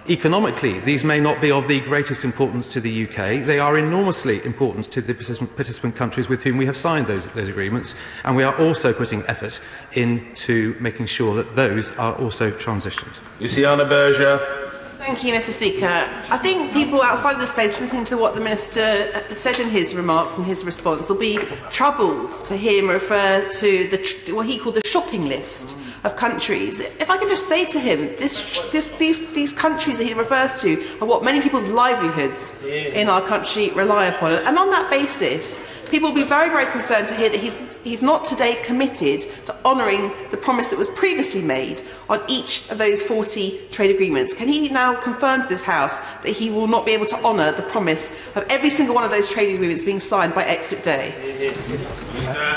Economically, these may not be of the greatest importance to the UK. They are enormously important to the participant countries with whom we have signed those agreements, and we are also putting effort into making sure that those are also transitioned. Luciana Berger. Thank you, Mr. Speaker. I think people outside of the space listening to what the Minister said in his remarks and his response will be troubled to hear him refer to what he called the shopping list of countries. If I can just say to him, these countries that he refers to are what many people's livelihoods in our country rely upon. And on that basis, people will be very, very concerned to hear that he's not today committed to honouring the promise that was previously made on each of those 40 trade agreements. Can he now confirm to this House that he will not be able to honour the promise of every single one of those trade agreements being signed by exit day?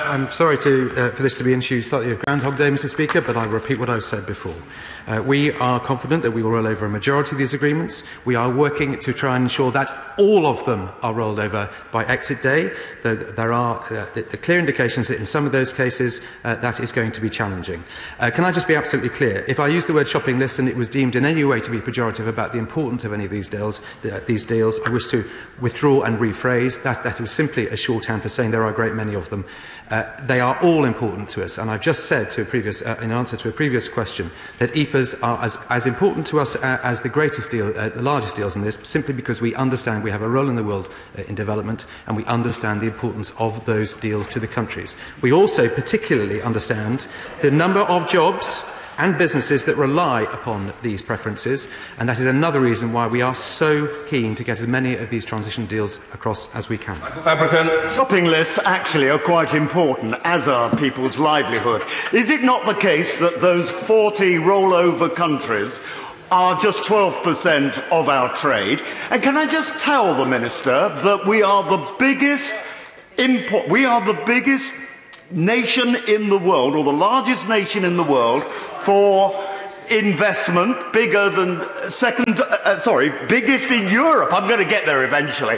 I'm sorry for this to be an issue slightly of Groundhog Day, Mr. Speaker, but I'll repeat what I've said before. We are confident that we will roll over a majority of these agreements. We are working to try and ensure that all of them are rolled over by exit day. There are clear indications that in some of those cases that is going to be challenging. Can I just be absolutely clear? If I use the word shopping list and it was deemed in any way to be pejorative about the importance of any of these deals, I wish to withdraw and rephrase that. That was simply a shorthand for saying there are a great many of them. They are all important to us, and I've just said in answer to a previous question that EPAs are as important to us as the greatest deal, the largest deals in this, simply because we understand we have a role in the world in development, and we understand the importance of those deals to the countries. We also particularly understand the number of jobs and businesses that rely upon these preferences, and that is another reason why we are so keen to get as many of these transition deals across as we can. Shopping lists actually are quite important, as are people's livelihood. Is it not the case that those 40 rollover countries are just 12% of our trade? And can I just tell the Minister that we are the biggest nation in the world, or the largest nation in the world, for investment, biggest in Europe. I'm going to get there eventually.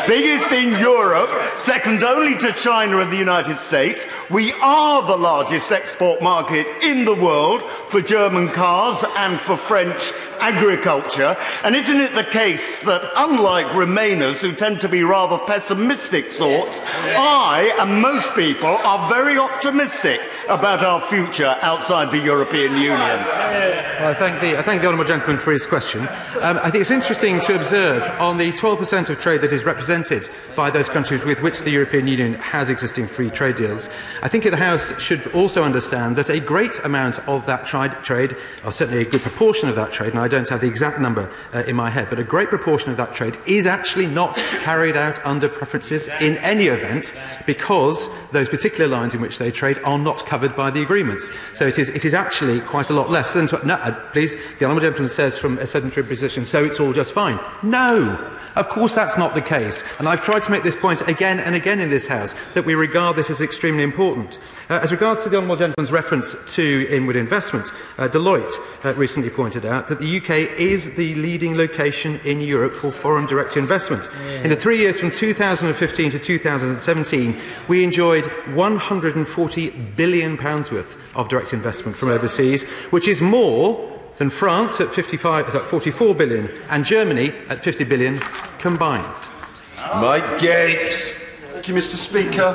Biggest in Europe, second only to China and the United States. We are the largest export market in the world for German cars and for French agriculture. And isn't it the case that, unlike Remainers, who tend to be rather pessimistic sorts, I and most people are very optimistic about our future outside the European Union? Well, I thank the honourable gentleman for his question. I think it's interesting to observe on the 12% of trade that is represented by those countries with which the European Union has existing free trade deals. I think the House should also understand that a great amount of that trade, or certainly a good proportion of that trade, and I don't have the exact number in my head, but a great proportion of that trade is actually not carried out under preferences in any event, because those particular lines in which they trade are not covered by the agreements. So it is actually quite a lot less than... please, the honourable gentleman says from a sedentary position, so it's all just fine. No, of course that's not the case. And I've tried to make this point again and again in this House, that we regard this as extremely important. As regards to the honourable gentleman's reference to inward investment, Deloitte recently pointed out that the UK is the leading location in Europe for foreign direct investment. In the 3 years from 2015 to 2017, we enjoyed £140 billion worth of direct investment from overseas, which is more than France at 44 billion and Germany at 50 billion combined. Mike Gapes. Thank you, Mr. Speaker.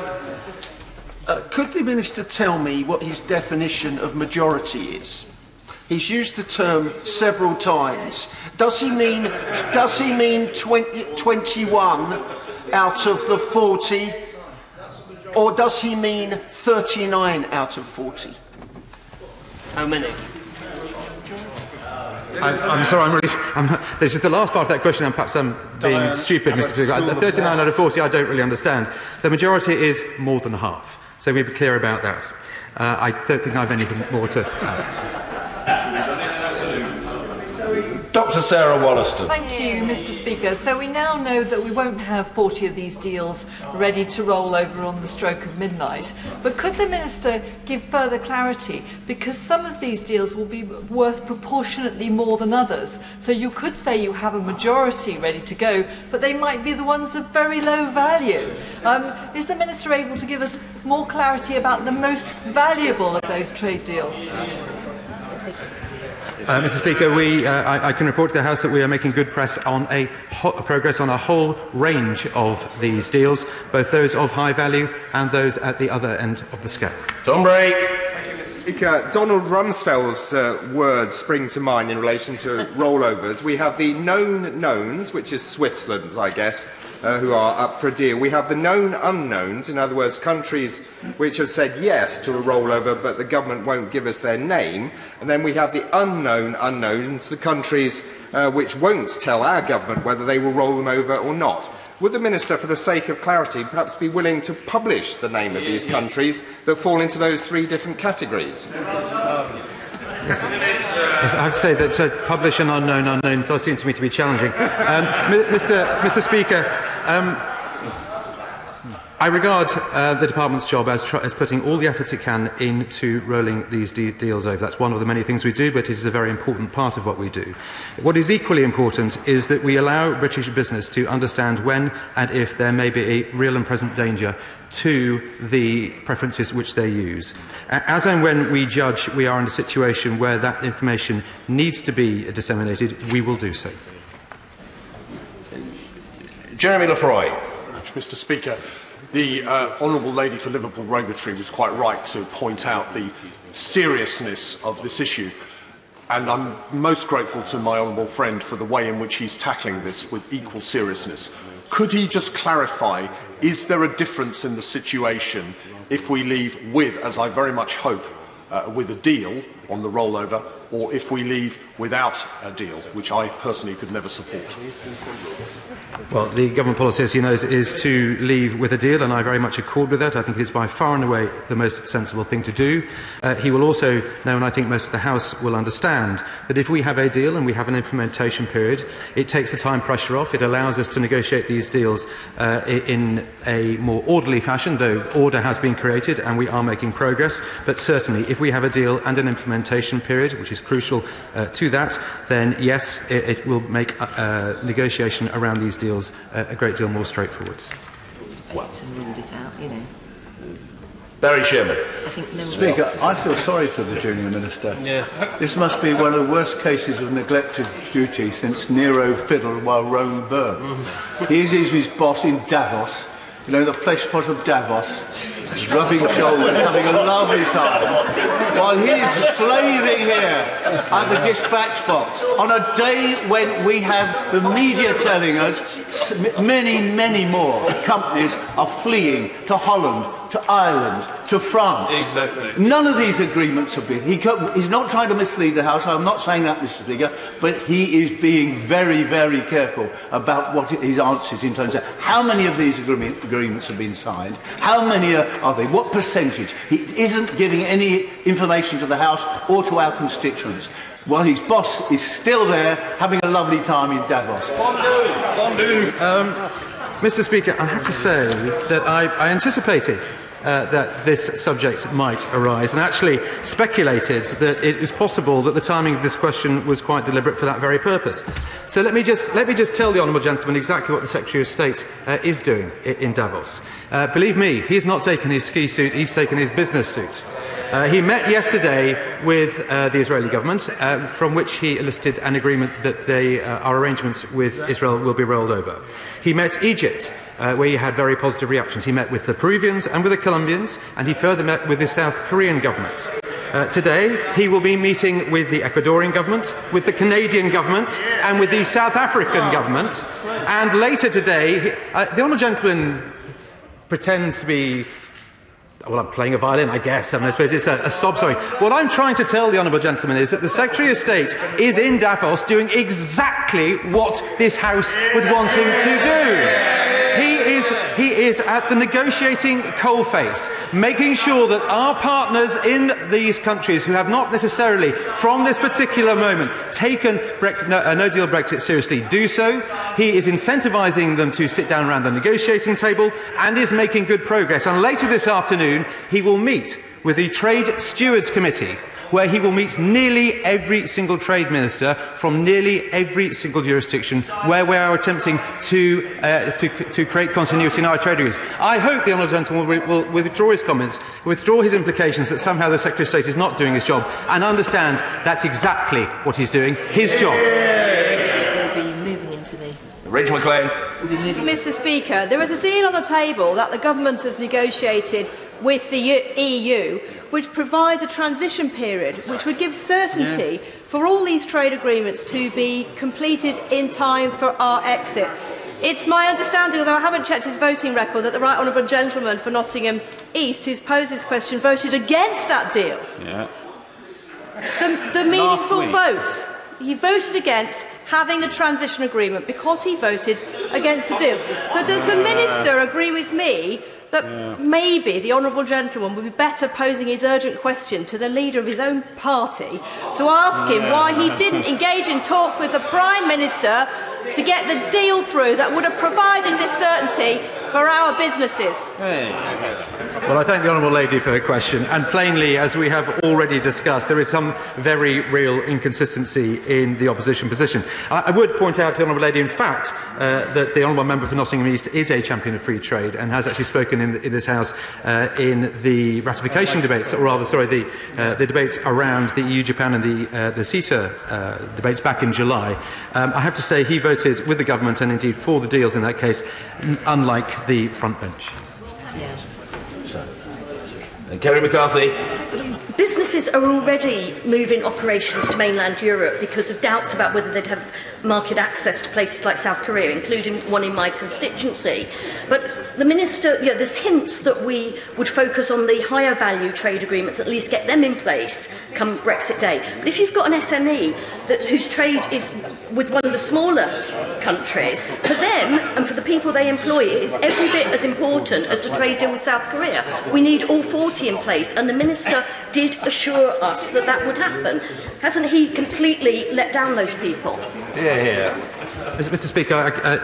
Could the Minister tell me what his definition of majority is? He's used the term several times. Does he mean 21 out of the 40, or does he mean 39 out of 40? How many? I'm sorry, this is the last part of that question, and perhaps I'm being stupid, Mr. Speaker. 39 out of 40, I don't really understand. The majority is more than half, so we'll be clear about that. I don't think I have anything more to add. Dr. Sarah Wollaston. Thank you, Mr. Speaker. So we now know that we won't have 40 of these deals ready to roll over on the stroke of midnight. But could the Minister give further clarity? Because some of these deals will be worth proportionately more than others. So you could say you have a majority ready to go, but they might be the ones of very low value. Is the Minister able to give us more clarity about the most valuable of those trade deals? Mr. Speaker, I can report to the House that we are making good progress on a whole range of these deals, both those of high value and those at the other end of the scale. Tom Brake. Thank you, Mr. Speaker. Donald Rumsfeld's words spring to mind in relation to rollovers. We have the known knowns, which is Switzerland's, I guess, who are up for a deal. We have the known unknowns, in other words, countries which have said yes to a rollover, but the government won't give us their name. And then we have the unknown unknowns, the countries which won't tell our government whether they will roll them over or not. Would the Minister, for the sake of clarity, perhaps be willing to publish the name of these countries that fall into those three different categories? Yes, I have to say that to publish an unknown does seem to me to be challenging. Mr. Speaker, I regard the Department's job as putting all the efforts it can into rolling these deals over. That's one of the many things we do, but it is a very important part of what we do. What is equally important is that we allow British business to understand when and if there may be a real and present danger to the preferences which they use. As and when we judge we are in a situation where that information needs to be disseminated, we will do so. Jeremy Lefroy. Mr. Speaker, the Honourable Lady for Liverpool Rovertree was quite right to point out the seriousness of this issue, and I'm most grateful to my honourable friend for the way in which he's tackling this with equal seriousness. Could he just clarify, is there a difference in the situation if we leave with, as I very much hope, with a deal on the rollover, or if we leave without a deal, which I personally could never support? Well, the government policy, as he knows, is to leave with a deal, and I very much accord with that. I think it is by far and away the most sensible thing to do. He will also know, and I think most of the House will understand, that if we have a deal and we have an implementation period, it takes the time pressure off. It allows us to negotiate these deals in a more orderly fashion, though order has been created and we are making progress. But certainly, if we have a deal and an implementation period, which is crucial to that, then yes, it will make negotiation around these deals a great deal more straightforward. Well, to ruled it out, you know. Barry Sherman. Speaker, I feel sorry for the junior minister. Yeah. This must be one of the worst cases of neglected duty since Nero fiddled while Rome burned. Here's his boss in Davos, you know, the flesh pot of Davos, rubbing shoulders, having a lovely time, while he's slaving here at the dispatch box on a day when we have the media telling us many more companies are fleeing to Holland, to Ireland, to France. Exactly. None of these agreements have been. He's not trying to mislead the House. I'm not saying that, Mr. Speaker, but he is being very, very careful about what his answers in terms of how many of these agreements have been signed, how many are they, what percentage. He isn't giving any information to the House or to our constituents, while his boss is still there having a lovely time in Davos. Mr. Speaker, I have to say that I anticipated that this subject might arise, and actually speculated that it was possible that the timing of this question was quite deliberate for that very purpose. So let me just tell the honourable gentleman exactly what the Secretary of State is doing in Davos. Believe me, he's not taken his ski suit, he's taken his business suit. He met yesterday with the Israeli government, from which he elicited an agreement that our arrangements with Israel will be rolled over. He met Egypt, where he had very positive reactions. He met with the Peruvians and with the Colombians, and he further met with the South Korean government. Today, he will be meeting with the Ecuadorian government, with the Canadian government, and with the South African government. And later today, the honourable gentleman pretends to be... Well, I'm playing a violin, I guess. I suppose it's a sob story. What I'm trying to tell the honourable gentleman is that the Secretary of State is in Davos doing exactly what this House would want him to do. He is at the negotiating coalface, making sure that our partners in these countries who have not necessarily, from this particular moment, taken No Deal Brexit seriously do so. He is incentivising them to sit down around the negotiating table and is making good progress. And later this afternoon, he will meet with the Trade Stewards Committee, where he will meet nearly every single trade minister from nearly every single jurisdiction where we are attempting to create continuity in our trade agreements. I hope the honourable gentleman will withdraw his comments, withdraw his implications that somehow the Secretary of State is not doing his job, and understand that's exactly what he's doing, his job. We'll be moving into the... Rachel McLean. Mr. Speaker, there is a deal on the table that the government has negotiated with the EU, which provides a transition period which would give certainty for all these trade agreements to be completed in time for our exit. It's my understanding, although I haven't checked his voting record, that the right honourable gentleman for Nottingham East, who's posed this question, voted against that deal. Yeah. The meaningful vote. He voted against having a transition agreement because he voted against the deal. So does the Minister agree with me that maybe the honourable gentleman would be better posing his urgent question to the leader of his own party to ask him why he didn't engage in talks with the Prime Minister to get the deal through that would have provided this certainty for our businesses? Well, I thank the honourable lady for her question, and plainly, as we have already discussed, there is some very real inconsistency in the opposition position. I would point out to the honourable lady, in fact, that the honourable member for Nottingham East is a champion of free trade and has actually spoken in this House in the ratification debates, or rather, sorry, the debates around the EU-Japan and the CETA debates back in July. I have to say he voted with the government and indeed for the deals in that case, unlike the front bench. Yes. Kerry McCarthy. Businesses are already moving operations to mainland Europe because of doubts about whether they'd have market access to places like South Korea, including one in my constituency. But the Minister, there's hints that we would focus on the higher value trade agreements, at least get them in place come Brexit Day. But if you've got an SME whose trade is with one of the smaller countries, for them and for the people they employ, it is every bit as important as the trade deal with South Korea. We need all 40 in place, and the Minister did assure us that that would happen. Hasn't he completely let down those people? Mr. Speaker,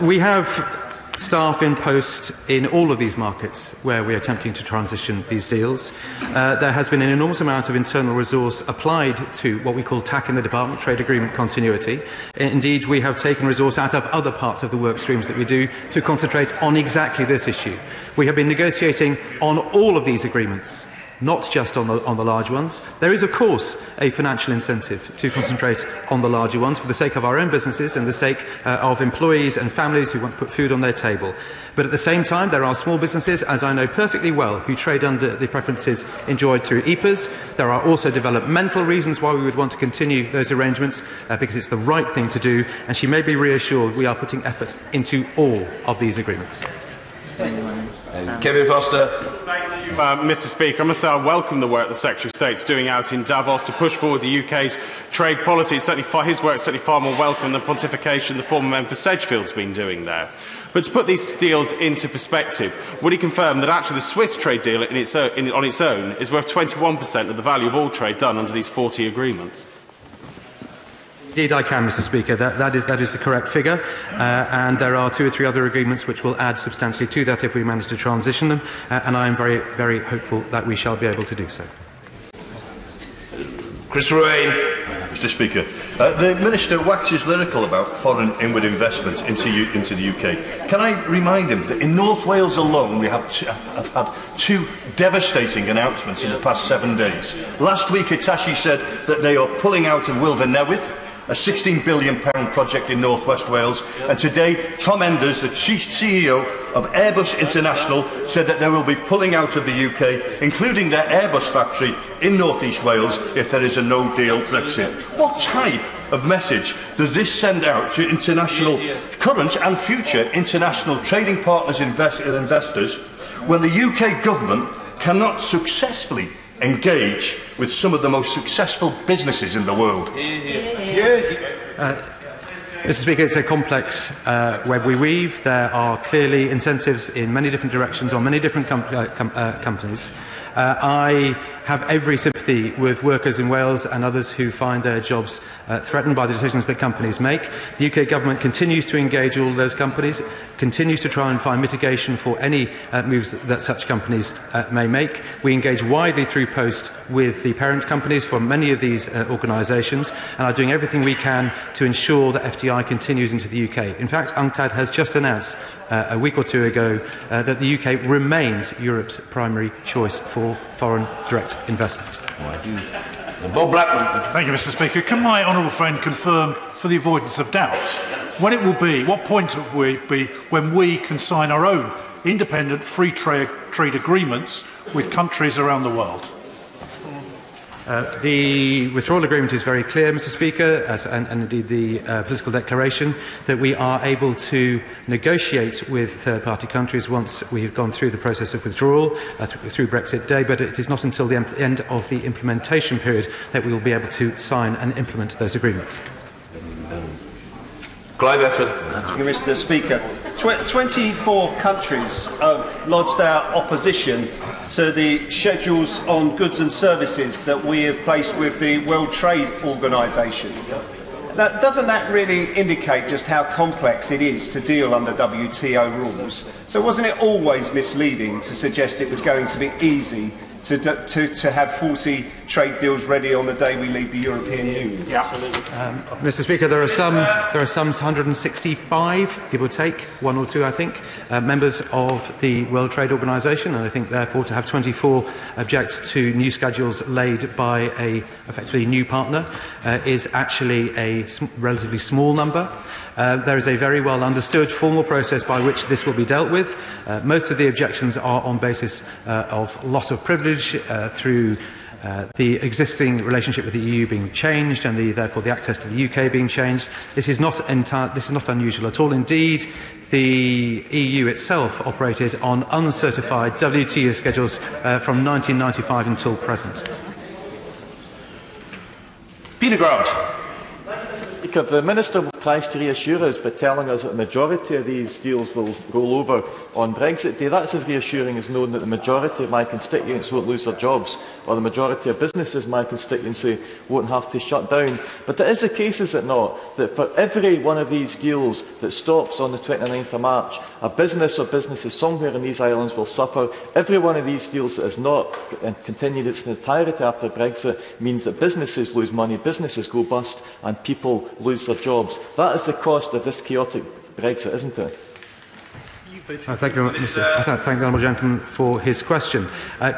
we have staff in post in all of these markets where we are attempting to transition these deals. There has been an enormous amount of internal resource applied to what we call TAC in the Department, Trade Agreement Continuity. Indeed, we have taken resource out of other parts of the work streams that we do to concentrate on exactly this issue. We have been negotiating on all of these agreements, not just on the large ones. There is, of course, a financial incentive to concentrate on the larger ones for the sake of our own businesses and the sake of employees and families who want to put food on their table. But at the same time, there are small businesses, as I know perfectly well, who trade under the preferences enjoyed through EPAs. There are also developmental reasons why we would want to continue those arrangements, because it's the right thing to do, and she may be reassured we are putting effort into all of these agreements. Kevin Foster. Mr. Speaker, I must say I welcome the work the Secretary of State's doing out in Davos to push forward the UK's trade policy. His work is certainly far more welcome than pontification the former member for Sedgefield's been doing there. But to put these deals into perspective, would he confirm that actually the Swiss trade deal on its own is worth 21% of the value of all trade done under these 40 agreements? Indeed, I can, Mr. Speaker. That is the correct figure, and there are 2 or 3 other agreements which will add substantially to that if we manage to transition them, and I am very, very hopeful that we shall be able to do so. Chris Ruane. Mr. Speaker, the Minister waxes lyrical about foreign inward investments into the UK. Can I remind him that in North Wales alone we have had 2 devastating announcements in the past 7 days. Last week, Hitachi said that they are pulling out of Wilfer Newydd, a £16 billion project in North West Wales, and today Tom Enders, the Chief CEO of Airbus International, said that they will be pulling out of the UK, including their Airbus factory in North East Wales, if there is a no deal Brexit. What type of message does this send out to international, current and future international trading partners and investors when the UK government cannot successfully engage with some of the most successful businesses in the world? Mr. Speaker, it's a complex web we weave. There are clearly incentives in many different directions on many different companies. I have every sympathy with workers in Wales and others who find their jobs threatened by the decisions that companies make. The UK government continues to engage all of those companies, continues to try and find mitigation for any moves that such companies may make. We engage widely through post with the parent companies for many of these organisations and are doing everything we can to ensure that FDI continues into the UK. In fact, UNCTAD has just announced a week or two ago that the UK remains Europe's primary choice for foreign direct investment. Bob Blackman. Thank you, Mr. Speaker. Can my honourable friend confirm, for the avoidance of doubt, when it will be, what point will it be when we can sign our own independent free trade agreements with countries around the world? The withdrawal agreement is very clear, Mr. Speaker, and indeed the political declaration, that we are able to negotiate with third-party countries once we have gone through the process of withdrawal, through Brexit Day, but it is not until the end of the implementation period that we will be able to sign and implement those agreements. Clive Efford. Thank you, Mr. Speaker. 24 countries have lodged our opposition to the schedules on goods and services that we have placed with the World Trade Organization. Now, doesn't that really indicate just how complex it is to deal under WTO rules? So wasn't it always misleading to suggest it was going to be easy to have 40 trade deals ready on the day we leave the European Union? Yeah. Mr. Speaker, there are some 165, give or take, one or two, I think, members of the World Trade Organization, and I think therefore to have 24 object to new schedules laid by a effectively new partner is actually a relatively small number. There is a very well understood formal process by which this will be dealt with. Most of the objections are on basis of loss of privilege through the existing relationship with the EU being changed and therefore the access to the UK being changed. This is not unusual at all. Indeed, the EU itself operated on uncertified WTO schedules from 1995 until present. Peter Grant. The Minister tries to reassure us by telling us that the majority of these deals will roll over on Brexit Day. That's as reassuring as knowing that the majority of my constituents won't lose their jobs, or the majority of businesses in my constituency won't have to shut down. But it is the case, is it not, that for every one of these deals that stops on the 29th of March, a business or businesses somewhere in these islands will suffer. Every one of these deals that has not continued its entirety after Brexit means that businesses lose money, businesses go bust, and people lose their jobs. That is the cost of this chaotic Brexit, isn't it? Thank you, Mr. I thank the honourable gentleman for his question.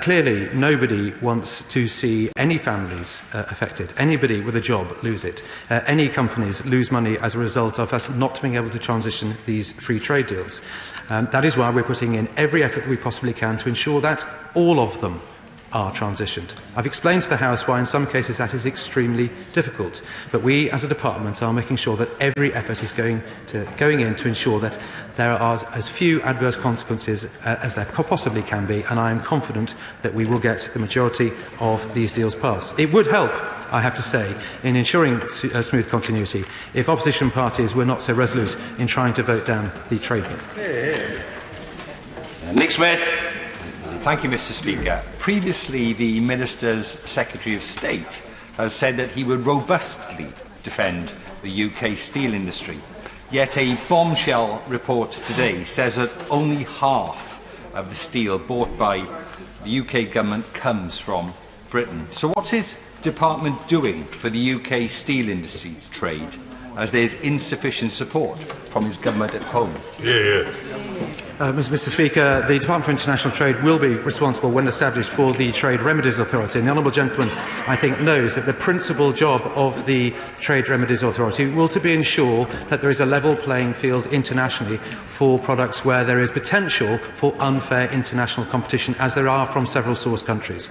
Clearly, nobody wants to see any families affected, anybody with a job lose it, any companies lose money as a result of us not being able to transition these free trade deals. That is why we're putting in every effort that we possibly can to ensure that all of them are transitioned. I've explained to the House why in some cases that is extremely difficult, but we as a department are making sure that every effort is going in to ensure that there are as few adverse consequences as there possibly can be, and I am confident that we will get the majority of these deals passed. It would help, I have to say, in ensuring smooth continuity if opposition parties were not so resolute in trying to vote down the trade bill. Nick Smith. Thank you, Mr. Speaker. Previously, the Minister's Secretary of State has said that he would robustly defend the UK steel industry. Yet a bombshell report today says that only half of the steel bought by the UK government comes from Britain. So what's his department doing for the UK steel industry trade, as there's insufficient support from his government at home? Mr. Speaker, the Department for International Trade will be responsible when established for the Trade Remedies Authority. And the honourable gentleman, I think, knows that the principal job of the Trade Remedies Authority will to be ensure that there is a level playing field internationally for products where there is potential for unfair international competition, as there are from several source countries.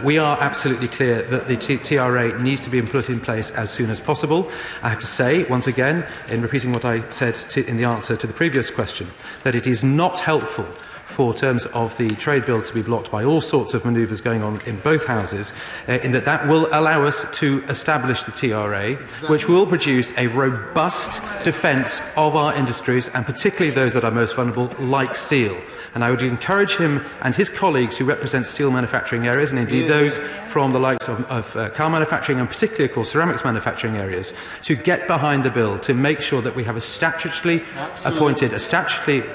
We are absolutely clear that the TRA needs to be put in place as soon as possible. I have to say, once again, in repeating what I said in the answer to the previous question, that it is not helpful for terms of the trade bill to be blocked by all sorts of manoeuvres going on in both houses, in that will allow us to establish the TRA, which will produce a robust defence of our industries, and particularly those that are most vulnerable, like steel. And I would encourage him and his colleagues who represent steel manufacturing areas, and indeed those from the likes of car manufacturing and particularly, of course, ceramics manufacturing areas, to get behind the bill to make sure that we have a statutorily appointed,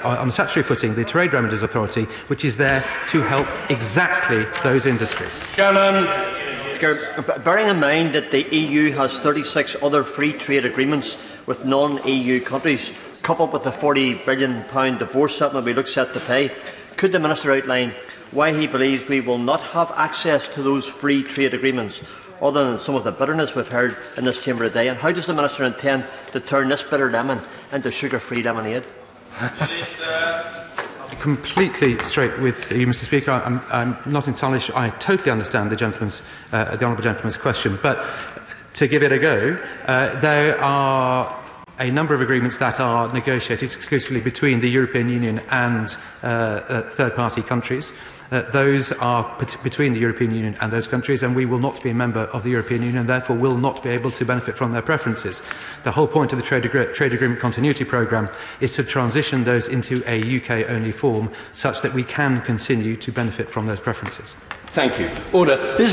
on a statutory footing, the Trade Remedies Authority, which is there to help exactly those industries. Bearing in mind that the EU has 36 other free trade agreements with non-EU countries, coupled with the £40 billion divorce settlement we look set to pay, could the Minister outline why he believes we will not have access to those free trade agreements, other than some of the bitterness we've heard in this chamber today? And how does the Minister intend to turn this bitter lemon into sugar-free lemonade? Completely straight with you, Mr. Speaker. I'm not entirely sure. I totally understand the honourable gentleman's question, but to give it a go, there are a number of agreements that are negotiated exclusively between the European Union and third-party countries. Those are between the European Union and those countries, and we will not be a member of the European Union and therefore will not be able to benefit from their preferences. The whole point of the Trade Agreement Continuity Programme is to transition those into a UK-only form such that we can continue to benefit from those preferences. Thank you. Order.